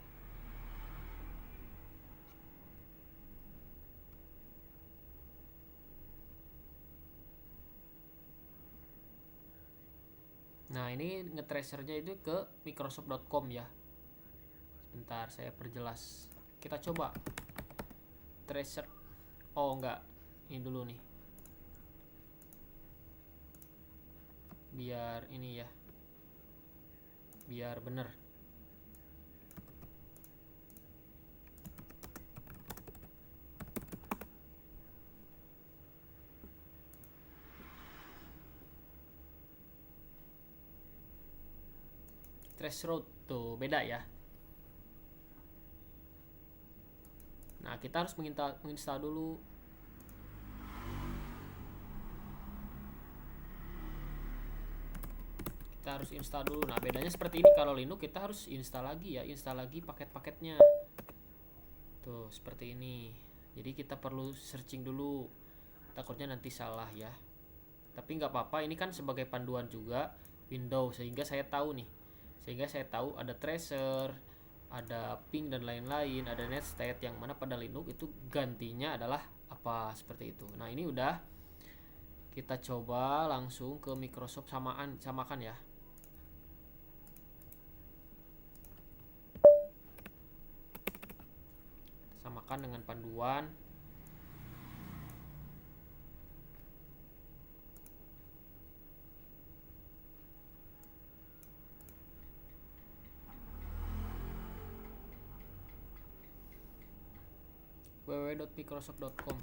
Nah, ini ngetracernya itu ke microsoft.com ya. Sebentar, saya perjelas. Kita coba tracer. Oh, enggak. Ini dulu nih. Biar ini ya. Biar bener. Traceroute tuh beda ya. Nah, kita harus menginstal dulu. Kita harus install dulu. Nah, bedanya seperti ini. Kalau Linux kita harus install lagi ya, install lagi paket-paketnya. Tuh, seperti ini. Jadi kita perlu searching dulu. Takutnya nanti salah ya. Tapi nggak apa-apa, ini kan sebagai panduan juga Windows, sehingga saya tahu nih. Sehingga saya tahu ada tracer, ada ping dan lain-lain, ada netstate, yang mana pada Linux itu gantinya adalah apa, seperti itu. Nah, ini udah. Kita coba langsung ke Microsoft samakan ya. Samakan dengan panduan. www.microsoft.com.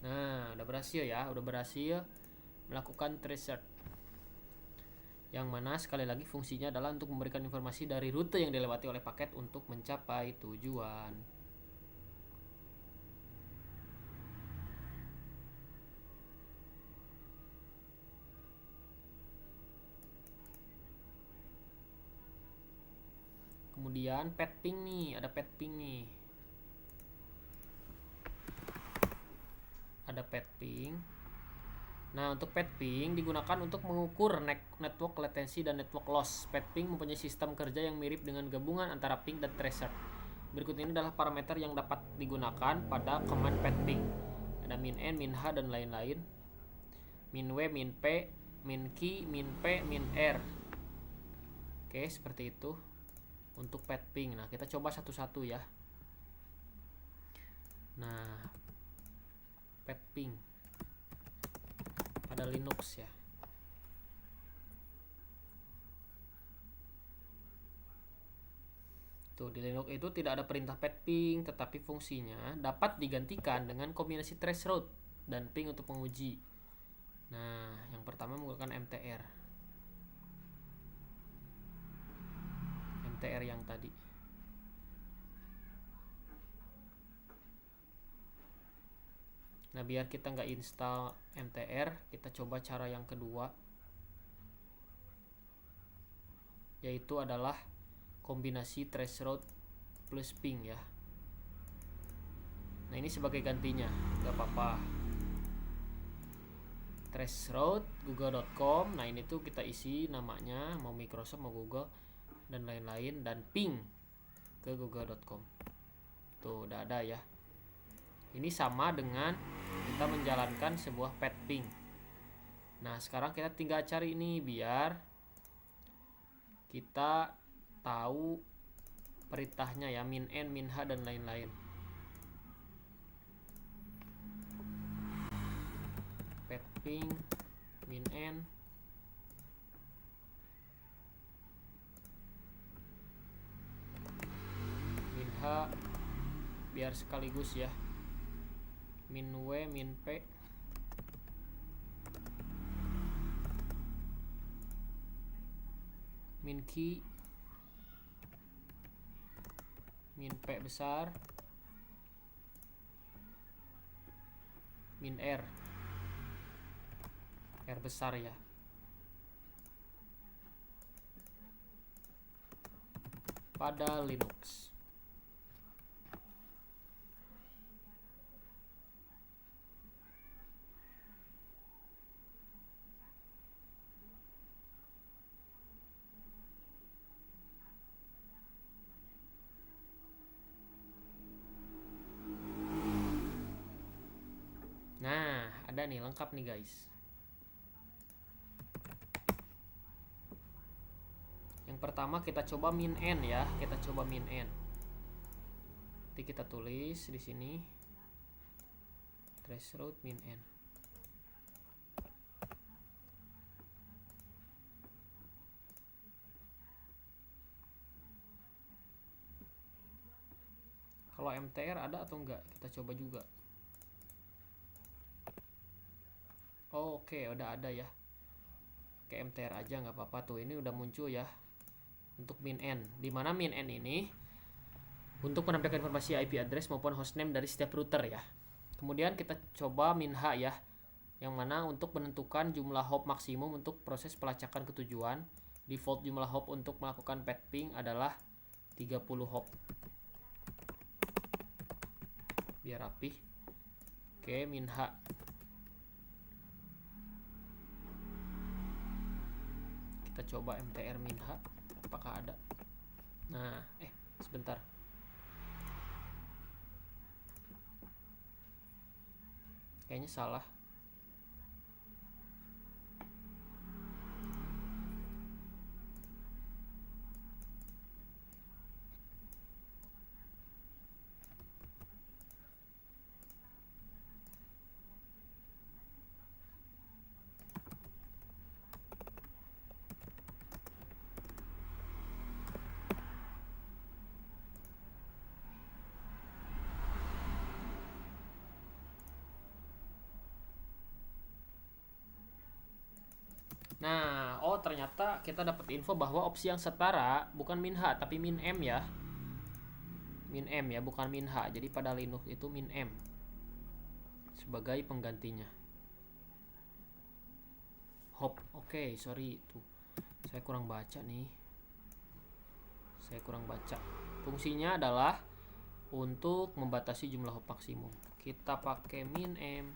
Nah, udah berhasil ya, udah berhasil melakukan tracer. Yang mana sekali lagi fungsinya adalah untuk memberikan informasi dari rute yang dilewati oleh paket untuk mencapai tujuan. Kemudian pet ping nih, ada pet ping nih. Ada pet ping. Nah, untuk pet ping digunakan untuk mengukur network latency dan network loss. Pet ping mempunyai sistem kerja yang mirip dengan gabungan antara ping dan tracer. Berikut ini adalah parameter yang dapat digunakan pada command pet ping. Ada min n, min h dan lain-lain. Min w, min p, min q, min p, min r. Oke, seperti itu untuk pet ping. Nah, kita coba satu-satu ya. Nah, pet ping pada Linux ya. Tuh, di Linux itu tidak ada perintah pet ping, tetapi fungsinya dapat digantikan dengan kombinasi traceroute dan ping untuk menguji. Nah, yang pertama menggunakan MTR. MTR yang tadi. Nah, biar kita nggak install MTR, kita coba cara yang kedua, yaitu adalah kombinasi traceroute plus ping ya. Nah, ini sebagai gantinya, nggak apa-apa. Traceroute google.com. Nah, ini tuh kita isi namanya, mau Microsoft mau Google dan lain-lain, dan ping ke google.com. Tuh, udah ada ya. Ini sama dengan kita menjalankan sebuah pet ping. Nah, sekarang kita tinggal cari ini biar kita tahu perintahnya ya, min n, min h dan lain-lain. Pet ping min n, min h, biar sekaligus ya. Min w, min p, min q, min p besar, min r, r besar ya. Pada Linux. Nah, ada ada nih, lengkap nih guys. Yang pertama kita coba min n ya, kita coba min n. Nanti kita tulis di sini threshold min n. Kalau MTR ada atau enggak? Kita coba juga. Oh, oke, udah ada ya. Oke, MTR aja nggak apa-apa tuh. Ini udah muncul ya untuk min n. Dimana min n ini untuk menampilkan informasi IP address maupun hostname dari setiap router ya. Kemudian kita coba min h ya, yang mana untuk menentukan jumlah hop maksimum untuk proses pelacakan ketujuan. Default jumlah hop untuk melakukan pet ping adalah 30 hop. Biar rapih. Oke, min h. Kita coba mtr min h, apakah ada? Nah, sebentar. Kayaknya salah. Nah, ternyata kita dapat info bahwa opsi yang setara bukan min h tapi min m ya. Min m ya, bukan min h. Jadi pada Linux itu min m sebagai penggantinya. Hop. Oke, sorry tuh. Saya kurang baca nih. Fungsinya adalah untuk membatasi jumlah hop maksimum. Kita pakai min m.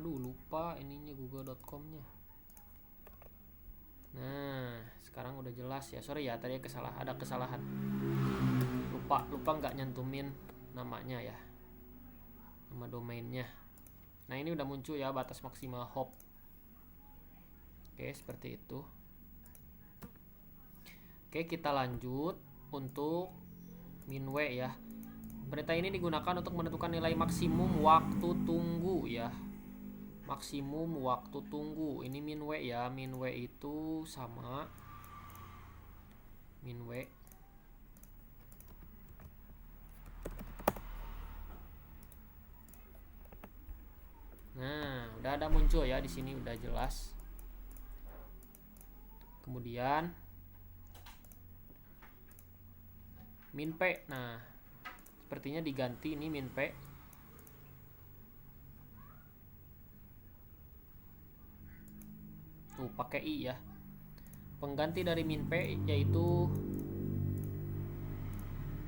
Aduh, lupa ininya google.com-nya. Nah, sekarang udah jelas ya. Sorry ya, tadi ada kesalahan. Lupa nggak nyantumin namanya ya, nama domainnya. Nah, ini udah muncul ya batas maksimal hop. Oke, seperti itu. Oke, kita lanjut untuk min w ya. Perintah ini digunakan untuk menentukan nilai maksimum waktu tunggu ya. Maksimum waktu tunggu. Ini min w ya. Min w itu sama min w Nah, udah ada muncul ya di sini, udah jelas. Kemudian min p. Nah, sepertinya diganti ini min p. Tuh, pakai i ya. Pengganti dari min p yaitu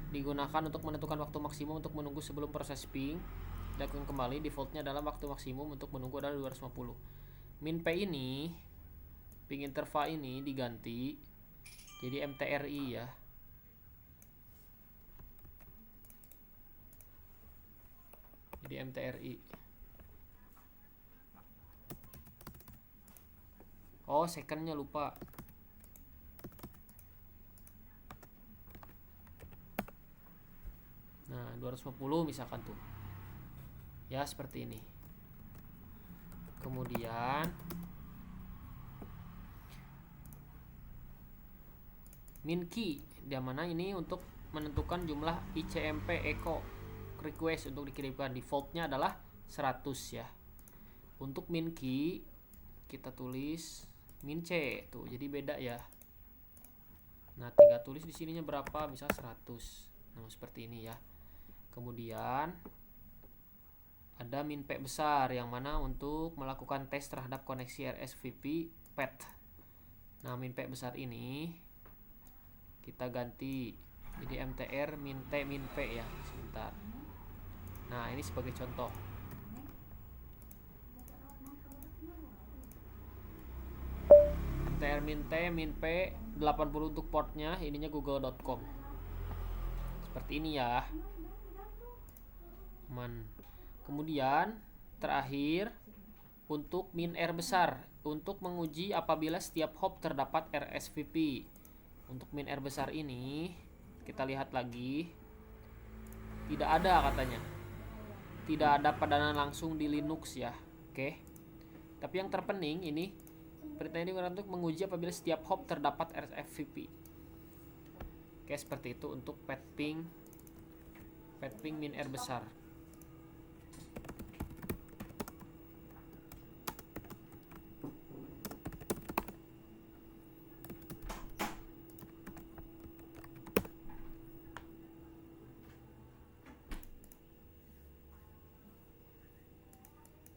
digunakan untuk menentukan waktu maksimum untuk menunggu sebelum proses ping dilakukan kembali. Defaultnya dalam waktu maksimum untuk menunggu adalah 250. Min p ini, ping interval ini diganti jadi mtri ya. Jadi mtri. Secondnya lupa. Nah, 250 misalkan tuh. Ya, seperti ini. Kemudian min key, di mana ini untuk menentukan jumlah ICMP echo request untuk dikirimkan. Defaultnya adalah 100 ya. Untuk min key kita tulis min c tuh, jadi beda ya. Nah, tinggal tulis di sininya berapa, misal 100. Nah, seperti ini ya. Kemudian ada min p besar yang mana untuk melakukan tes terhadap koneksi RSVP PET. Nah, min p besar ini kita ganti jadi mtr min t min p ya, sebentar. Nah, ini sebagai contoh. mtr min t min p 80 untuk portnya, ininya google.com. Seperti ini ya. Kemudian terakhir untuk min R besar, untuk menguji apabila setiap hop terdapat RSVP. Untuk min R besar ini kita lihat lagi, tidak ada katanya, tidak ada padanan langsung di Linux ya. Oke, tapi yang terpenting ini perintah ini untuk menguji apabila setiap hop terdapat RSVP. Oke, seperti itu untuk petping min R besar.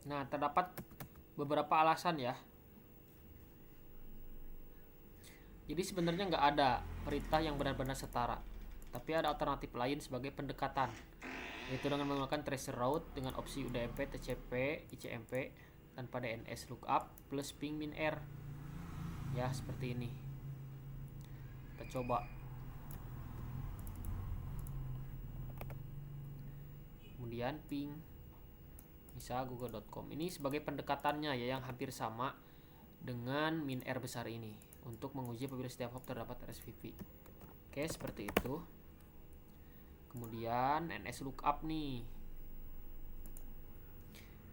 Nah, terdapat beberapa alasan ya. Jadi sebenarnya nggak ada perintah yang benar-benar setara, tapi ada alternatif lain sebagai pendekatan, yaitu dengan menggunakan tracer route dengan opsi UDMP, TCP, ICMP tanpa DNS lookup plus ping min R. Ya, seperti ini. Kita coba. Kemudian ping misal google.com. Ini sebagai pendekatannya ya, yang hampir sama dengan min R besar ini untuk menguji apabila setiap hop terdapat RSVP. Oke, seperti itu. Kemudian NS lookup nih.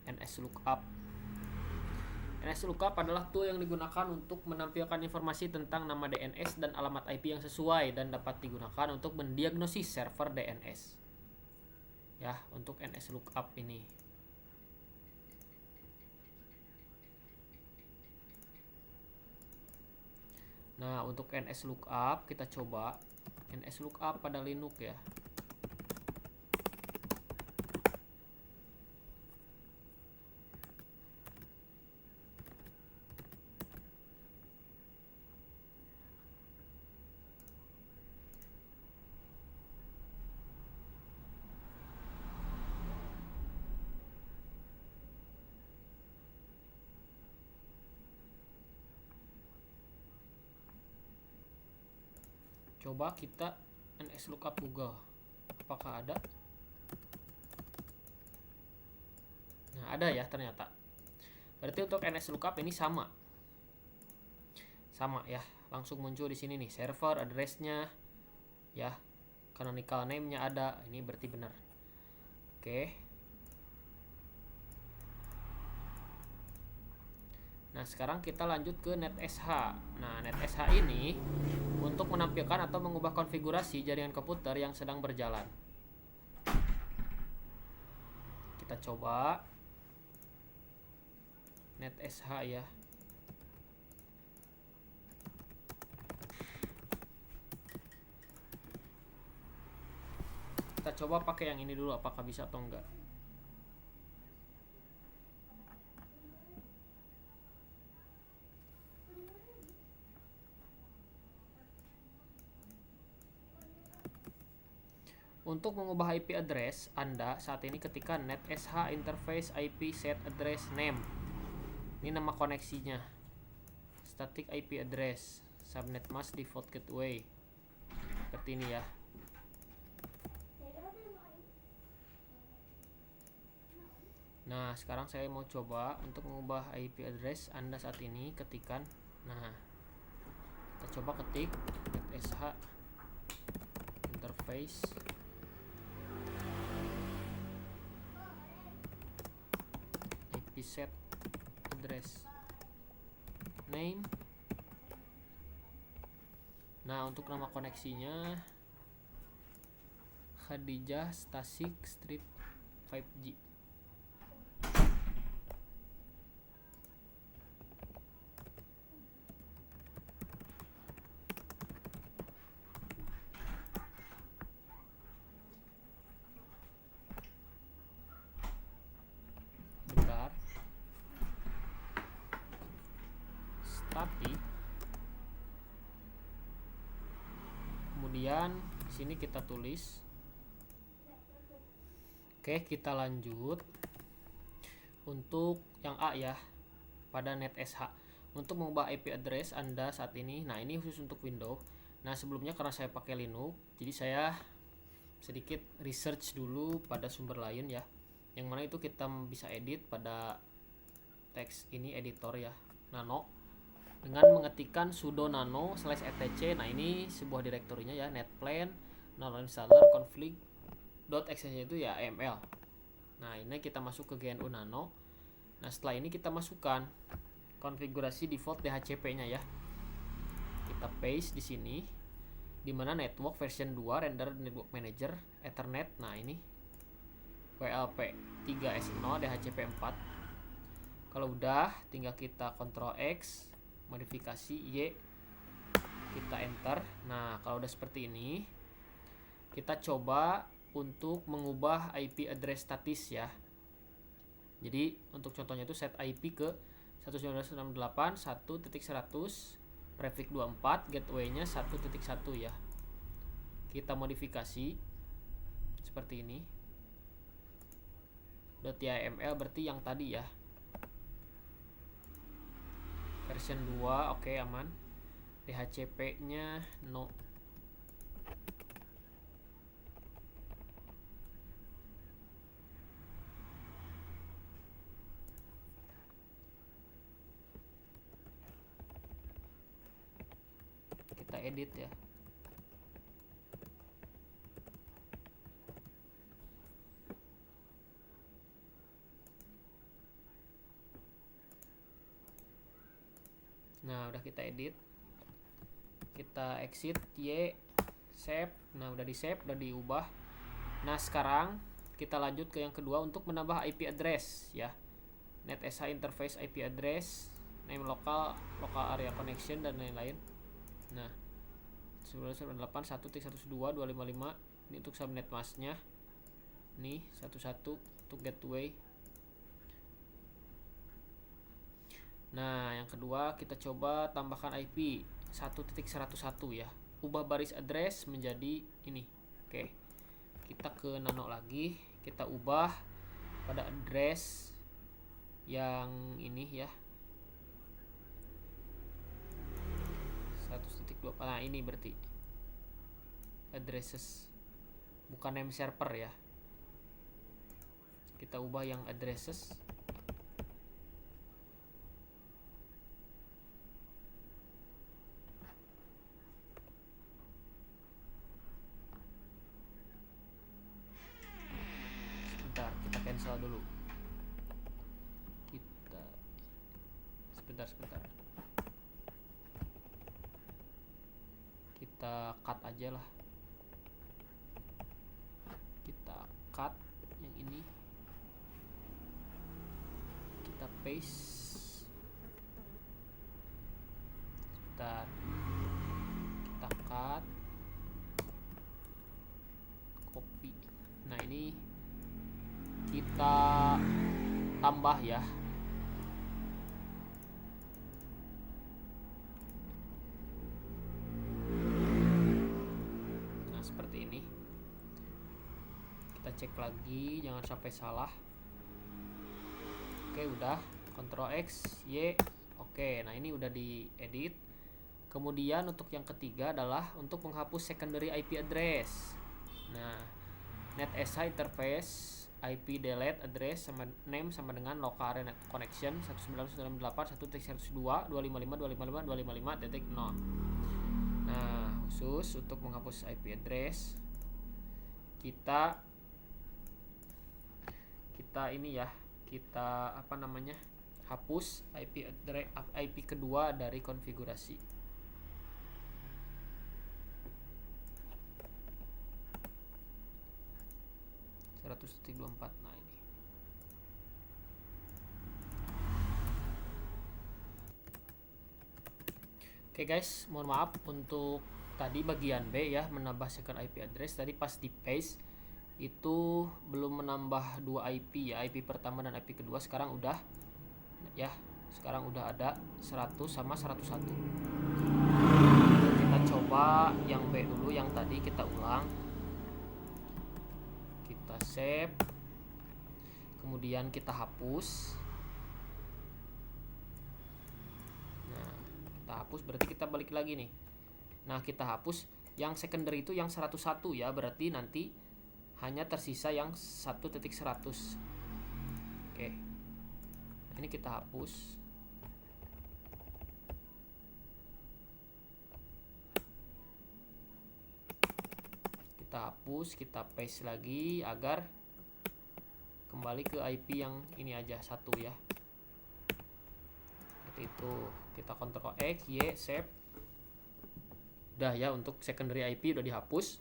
NS lookup adalah tool yang digunakan untuk menampilkan informasi tentang nama DNS dan alamat IP yang sesuai dan dapat digunakan untuk mendiagnosis server DNS. Ya, untuk NS lookup ini. Nah, untuk NS lookup kita coba NS lookup pada Linux ya. Coba kita NS lookup Google, apakah ada? Nah, ada ya ternyata. Berarti untuk NS lookup ini sama ya, langsung muncul di sini nih, server address-nya ya, canonical name-nya ada. Ini berarti benar. Oke. Nah, sekarang kita lanjut ke NetSH. Nah, NetSH ini untuk menampilkan atau mengubah konfigurasi jaringan komputer yang sedang berjalan. Kita coba NetSH ya. Kita coba pakai yang ini dulu, apakah bisa atau enggak. Untuk mengubah IP address Anda saat ini ketikkan NetSH interface IP set address name. Ini nama koneksinya. Static IP address subnet mask default gateway. Seperti ini ya. Nah, sekarang saya mau coba untuk mengubah IP address Anda saat ini, ketikkan. Nah, kita coba ketik NetSH interface IP set address name. Nah, untuk nama koneksinya Khadijah Stasik Strip 5G. Static kemudian sini kita tulis. Oke, kita lanjut untuk yang A ya, pada NetSH. Untuk mengubah IP address Anda saat ini, nah ini khusus untuk Windows. Nah sebelumnya karena saya pakai Linux, jadi saya sedikit research dulu pada sumber lain ya, yang mana itu kita bisa edit pada teks ini editor ya, nano, dengan mengetikkan sudo nano /etc. Nah ini sebuah direktorinya ya, netplan nano installer config.exe itu ya aml. Nah ini kita masuk ke GNU nano. Nah setelah ini kita masukkan konfigurasi default DHCP nya ya, kita paste di sini, dimana network version 2 render network manager ethernet. Nah ini WLP 3S0 DHCP 4. Kalau udah tinggal kita Ctrl X, modifikasi Y, kita enter. Nah kalau udah seperti ini, kita coba untuk mengubah IP address statis ya. Jadi untuk contohnya itu set IP ke 192.168.1.100 prefix 24, gateway-nya 1.1 ya. Kita modifikasi seperti ini. .yml berarti yang tadi ya. Version 2 oke, aman. DHCP-nya no. Kita edit ya. Nah udah kita edit, kita exit Y, save. Nah udah di save, udah diubah. Nah sekarang kita lanjut ke yang kedua untuk menambah IP address ya, NetSH interface IP address, name local, local area connection dan lain-lain. Nah 192.1.102.255 ini untuk subnet masknya, nih 11 untuk gateway. Nah yang kedua kita coba tambahkan IP 1.101 ya, ubah baris address menjadi ini. Oke, kita ke nano lagi, kita ubah pada address yang ini ya, 1.2. Nah ini berarti addresses, bukan name server ya. Kita ubah yang addresses. Sebentar, kita cancel dulu. Kita sebentar. Kita cut aja lah. Kita cut yang ini. Kita paste. Sebentar. Kita cut. Copy. Nah, ini kita tambah ya. Cek lagi, jangan sampai salah. Oke udah, Ctrl X Y. Oke, nah ini udah diedit. Kemudian untuk yang ketiga adalah untuk menghapus secondary IP address. Nah NetSH interface IP delete address sama name sama dengan local area net connection 192.1.102.255.255.255.0. Nah khusus untuk menghapus IP address, kita ini ya, kita hapus IP address, IP kedua dari konfigurasi. Nah ini. Oke guys, mohon maaf untuk tadi bagian B ya, menambah second IP address. Tadi pas di paste itu belum menambah 2 IP ya, IP pertama dan IP kedua. Sekarang udah ada 100 sama 101. Kita coba coba yang B dulu, yang tadi kita ulang, kita save, kemudian kita hapus. Nah, kita hapus berarti kita balik lagi nih. Nah, kita hapus yang secondary itu yang 101 ya, berarti nanti hanya tersisa yang 1.100. Oke. Nah, ini kita hapus. Kita hapus, kita paste lagi agar kembali ke IP yang ini aja, 1 ya. Seperti itu. Kita Ctrl X, Y, save. Udah ya, untuk secondary IP udah dihapus.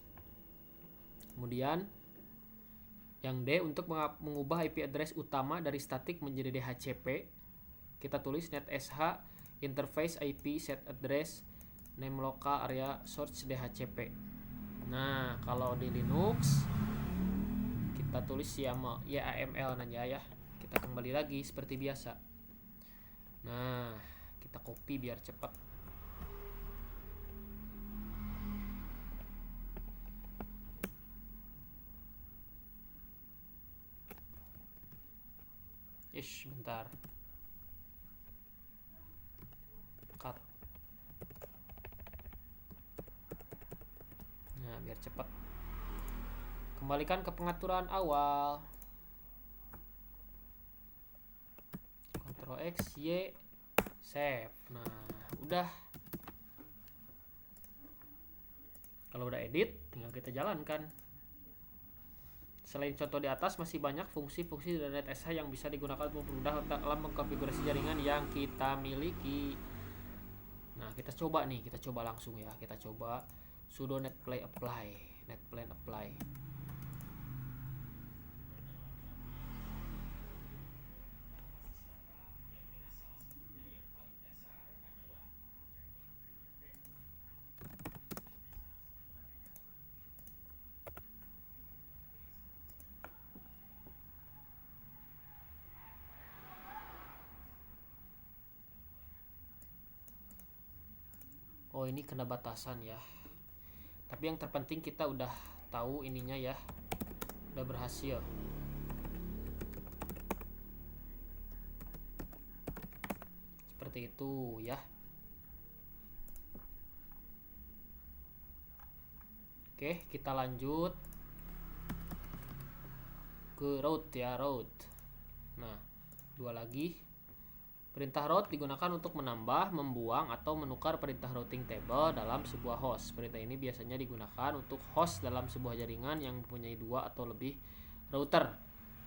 Kemudian yang D, untuk mengubah IP address utama dari static menjadi DHCP, kita tulis netsh interface IP set address name local area source DHCP. Nah, kalau di Linux kita tulis YAML aja ya. Kita kembali lagi seperti biasa. Nah, kita copy biar cepat. Bentar. Cut. Nah, biar cepat. Kembalikan ke pengaturan awal. Ctrl X, Y, save. Nah, udah. Kalau udah edit, tinggal kita jalankan. Selain contoh di atas, masih banyak fungsi-fungsi dari netsh yang bisa digunakan untuk mempermudah dalam mengkonfigurasi jaringan yang kita miliki. Nah, kita coba nih, kita coba langsung ya. Kita coba sudo netplay apply, netplan apply. Oh, ini kena batasan ya. Tapi yang terpenting kita udah tahu ininya ya. Udah berhasil. Seperti itu ya. Oke, kita lanjut ke root ya, root. Nah, 2 lagi. Perintah root digunakan untuk menambah, membuang, atau menukar perintah routing table dalam sebuah host. Perintah ini biasanya digunakan untuk host dalam sebuah jaringan yang mempunyai 2 atau lebih router.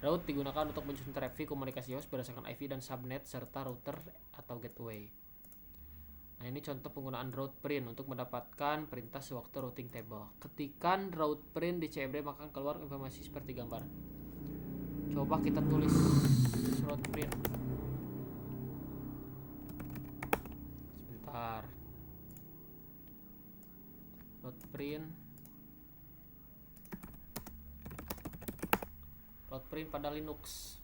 Root digunakan untuk menyusun traffic komunikasi host berdasarkan IP dan subnet serta router atau gateway. Nah, ini contoh penggunaan route print untuk mendapatkan perintah sewaktu routing table. Ketikan route print di CMD maka keluar informasi seperti gambar. Coba kita tulis route print. Sebentar. Route print pada Linux.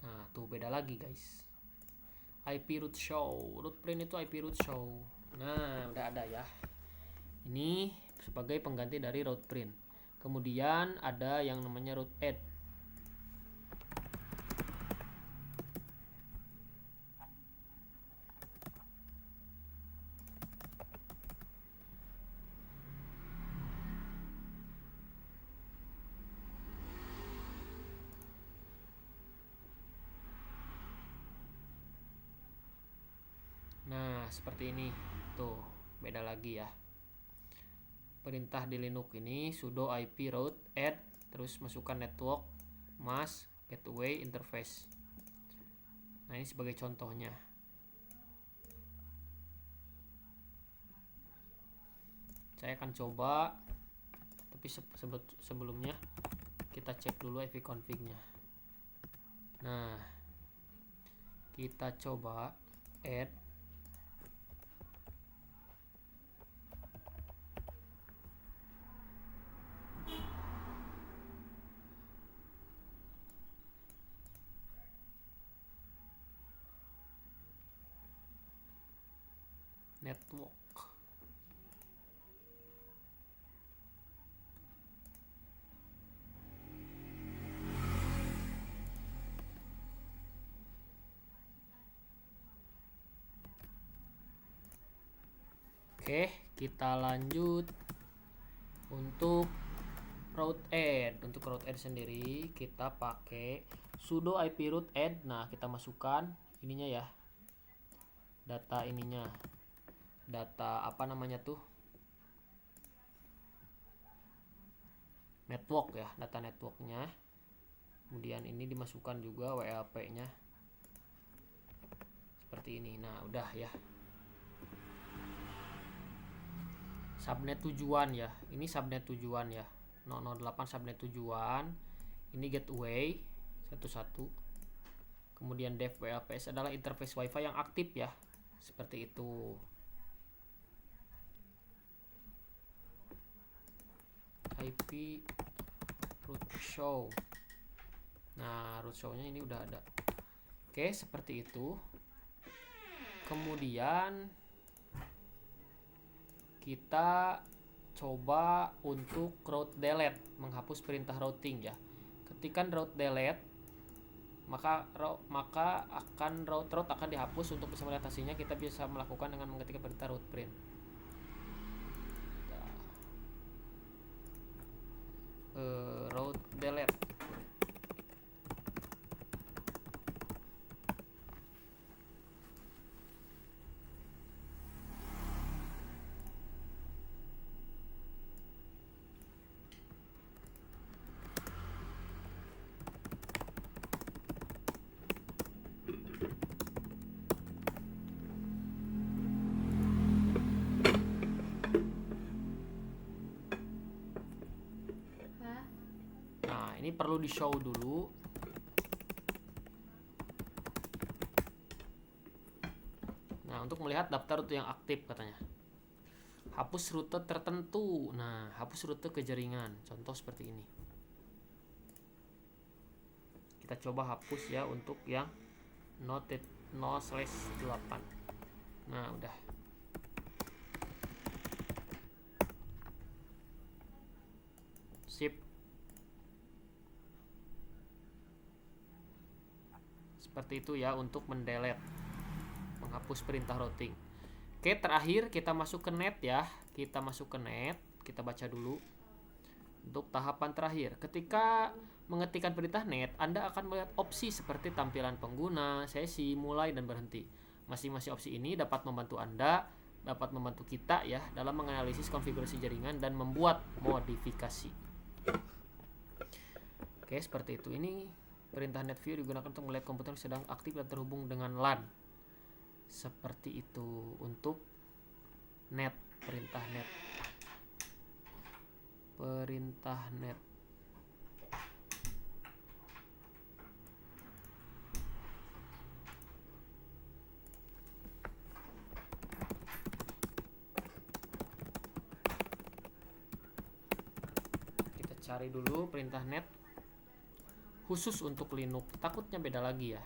Nah, tuh beda lagi guys. IP root show. Root print itu IP root show. Nah, udah ada ya. Ini sebagai pengganti dari route print. Kemudian ada yang namanya route add. Nah, seperti ini. Tuh, beda lagi ya. Perintah di Linux ini sudo IP route add, terus masukkan network, mask, gateway, interface. Nah, ini sebagai contohnya. Saya akan coba, tapi sebelumnya kita cek dulu IP config-nya. Nah, kita coba add. network. Oke, kita lanjut untuk route add. Untuk route add sendiri kita pakai sudo ip route add. Nah, kita masukkan ininya ya, data ininya, data apa namanya tuh, network ya, data networknya. Kemudian ini dimasukkan juga WLP nya seperti ini. Nah, udah ya. Subnet tujuan ya, ini subnet tujuan ya, 008 subnet tujuan, ini gateway 11. Kemudian dev WLPS adalah interface wifi yang aktif ya, seperti itu. IP root show. Nah, root show nya ini udah ada. Oke, seperti itu. Kemudian kita coba untuk route delete, menghapus perintah routing ya. Ketika route delete, maka akan route akan dihapus. Untuk bisa mengatasinya, kita bisa melakukan dengan mengetik perintah route print. Route delete. Ini perlu di show dulu. Nah, untuk melihat daftar rute yang aktif katanya. Hapus rute tertentu. Nah, hapus rute ke jaringan. Contoh seperti ini. Kita coba hapus ya untuk yang 0/8. Nah, udah. Sip. Seperti itu ya untuk mendelete, menghapus perintah routing. Oke, terakhir kita masuk ke net ya. Kita masuk ke net, kita baca dulu. Untuk tahapan terakhir, ketika mengetikkan perintah net, Anda akan melihat opsi seperti tampilan pengguna, sesi, mulai, dan berhenti. Masing-masing opsi ini dapat membantu Anda, dapat membantu kita ya dalam menganalisis konfigurasi jaringan dan membuat modifikasi. Oke, seperti itu. Ini perintah net view digunakan untuk melihat komputer yang sedang aktif dan terhubung dengan LAN. Seperti itu untuk net, perintah net. Perintah net. Kita cari dulu perintah net khusus untuk Linux, takutnya beda lagi ya.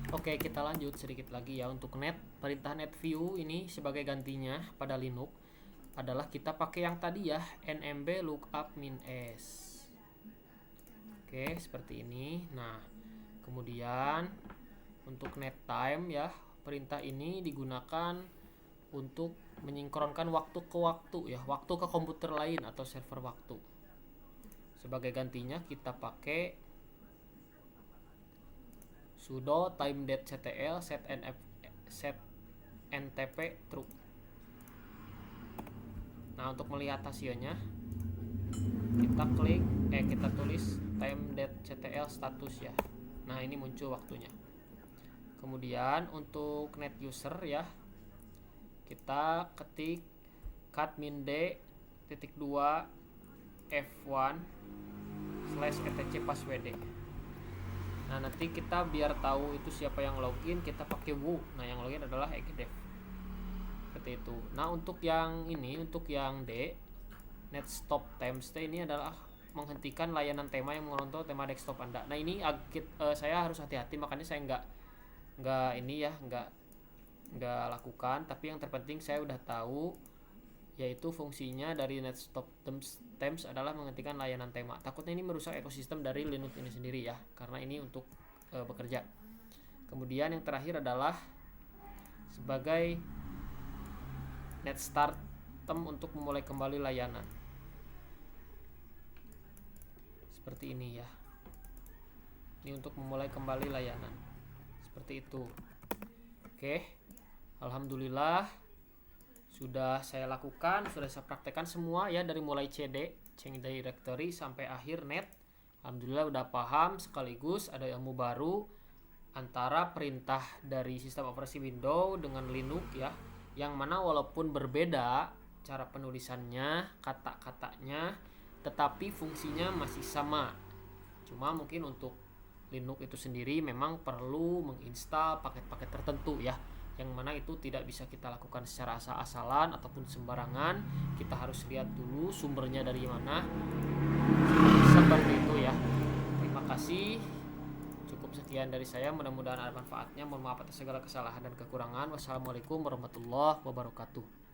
Oke, kita lanjut sedikit lagi ya untuk net. Perintah net view ini sebagai gantinya pada Linux adalah kita pakai yang tadi ya, nmb lookup -s. Oke, seperti ini. Nah, kemudian untuk net time ya, perintah ini digunakan untuk menyinkronkan waktu ke waktu ya, waktu ke komputer lain atau server waktu. Sebagai gantinya kita pakai sudo time.ctl set ntp true. Nah, untuk melihat hasilnya kita tulis time.ctl status ya. Nah, ini muncul waktunya. Kemudian untuk net user ya, kita ketik cat-min-d.2 f1/etc passwd. Nah, nanti kita biar tahu itu siapa yang login, kita pakai Wu. Nah, yang login adalah Egdev. Seperti itu. Nah, untuk yang ini, untuk yang D, net stop times T ini adalah menghentikan layanan tema yang mengontrol tema desktop Anda. Nah, ini saya harus hati-hati, makanya saya nggak ini ya, nggak lakukan. Tapi yang terpenting saya udah tahu, yaitu fungsinya dari net stop times adalah menghentikan layanan tema. Takutnya ini merusak ekosistem dari Linux ini sendiri ya, karena ini untuk bekerja. Kemudian yang terakhir adalah sebagai net start tem untuk memulai kembali layanan. Seperti ini ya. Ini untuk memulai kembali layanan. Seperti itu. Oke. Alhamdulillah sudah saya lakukan, sudah saya praktekkan semua ya, dari mulai CD, change directory sampai akhir net. Alhamdulillah udah paham, sekaligus ada ilmu baru antara perintah dari sistem operasi Windows dengan Linux ya, yang mana walaupun berbeda cara penulisannya, kata-katanya, tetapi fungsinya masih sama. Cuma mungkin untuk Linux itu sendiri memang perlu menginstal paket-paket tertentu ya, yang mana itu tidak bisa kita lakukan secara asal-asalan ataupun sembarangan. Kita harus lihat dulu sumbernya dari mana. Seperti itu ya. Terima kasih. Cukup sekian dari saya, mudah-mudahan ada manfaatnya. Mohon maaf atas segala kesalahan dan kekurangan. Wassalamualaikum warahmatullahi wabarakatuh.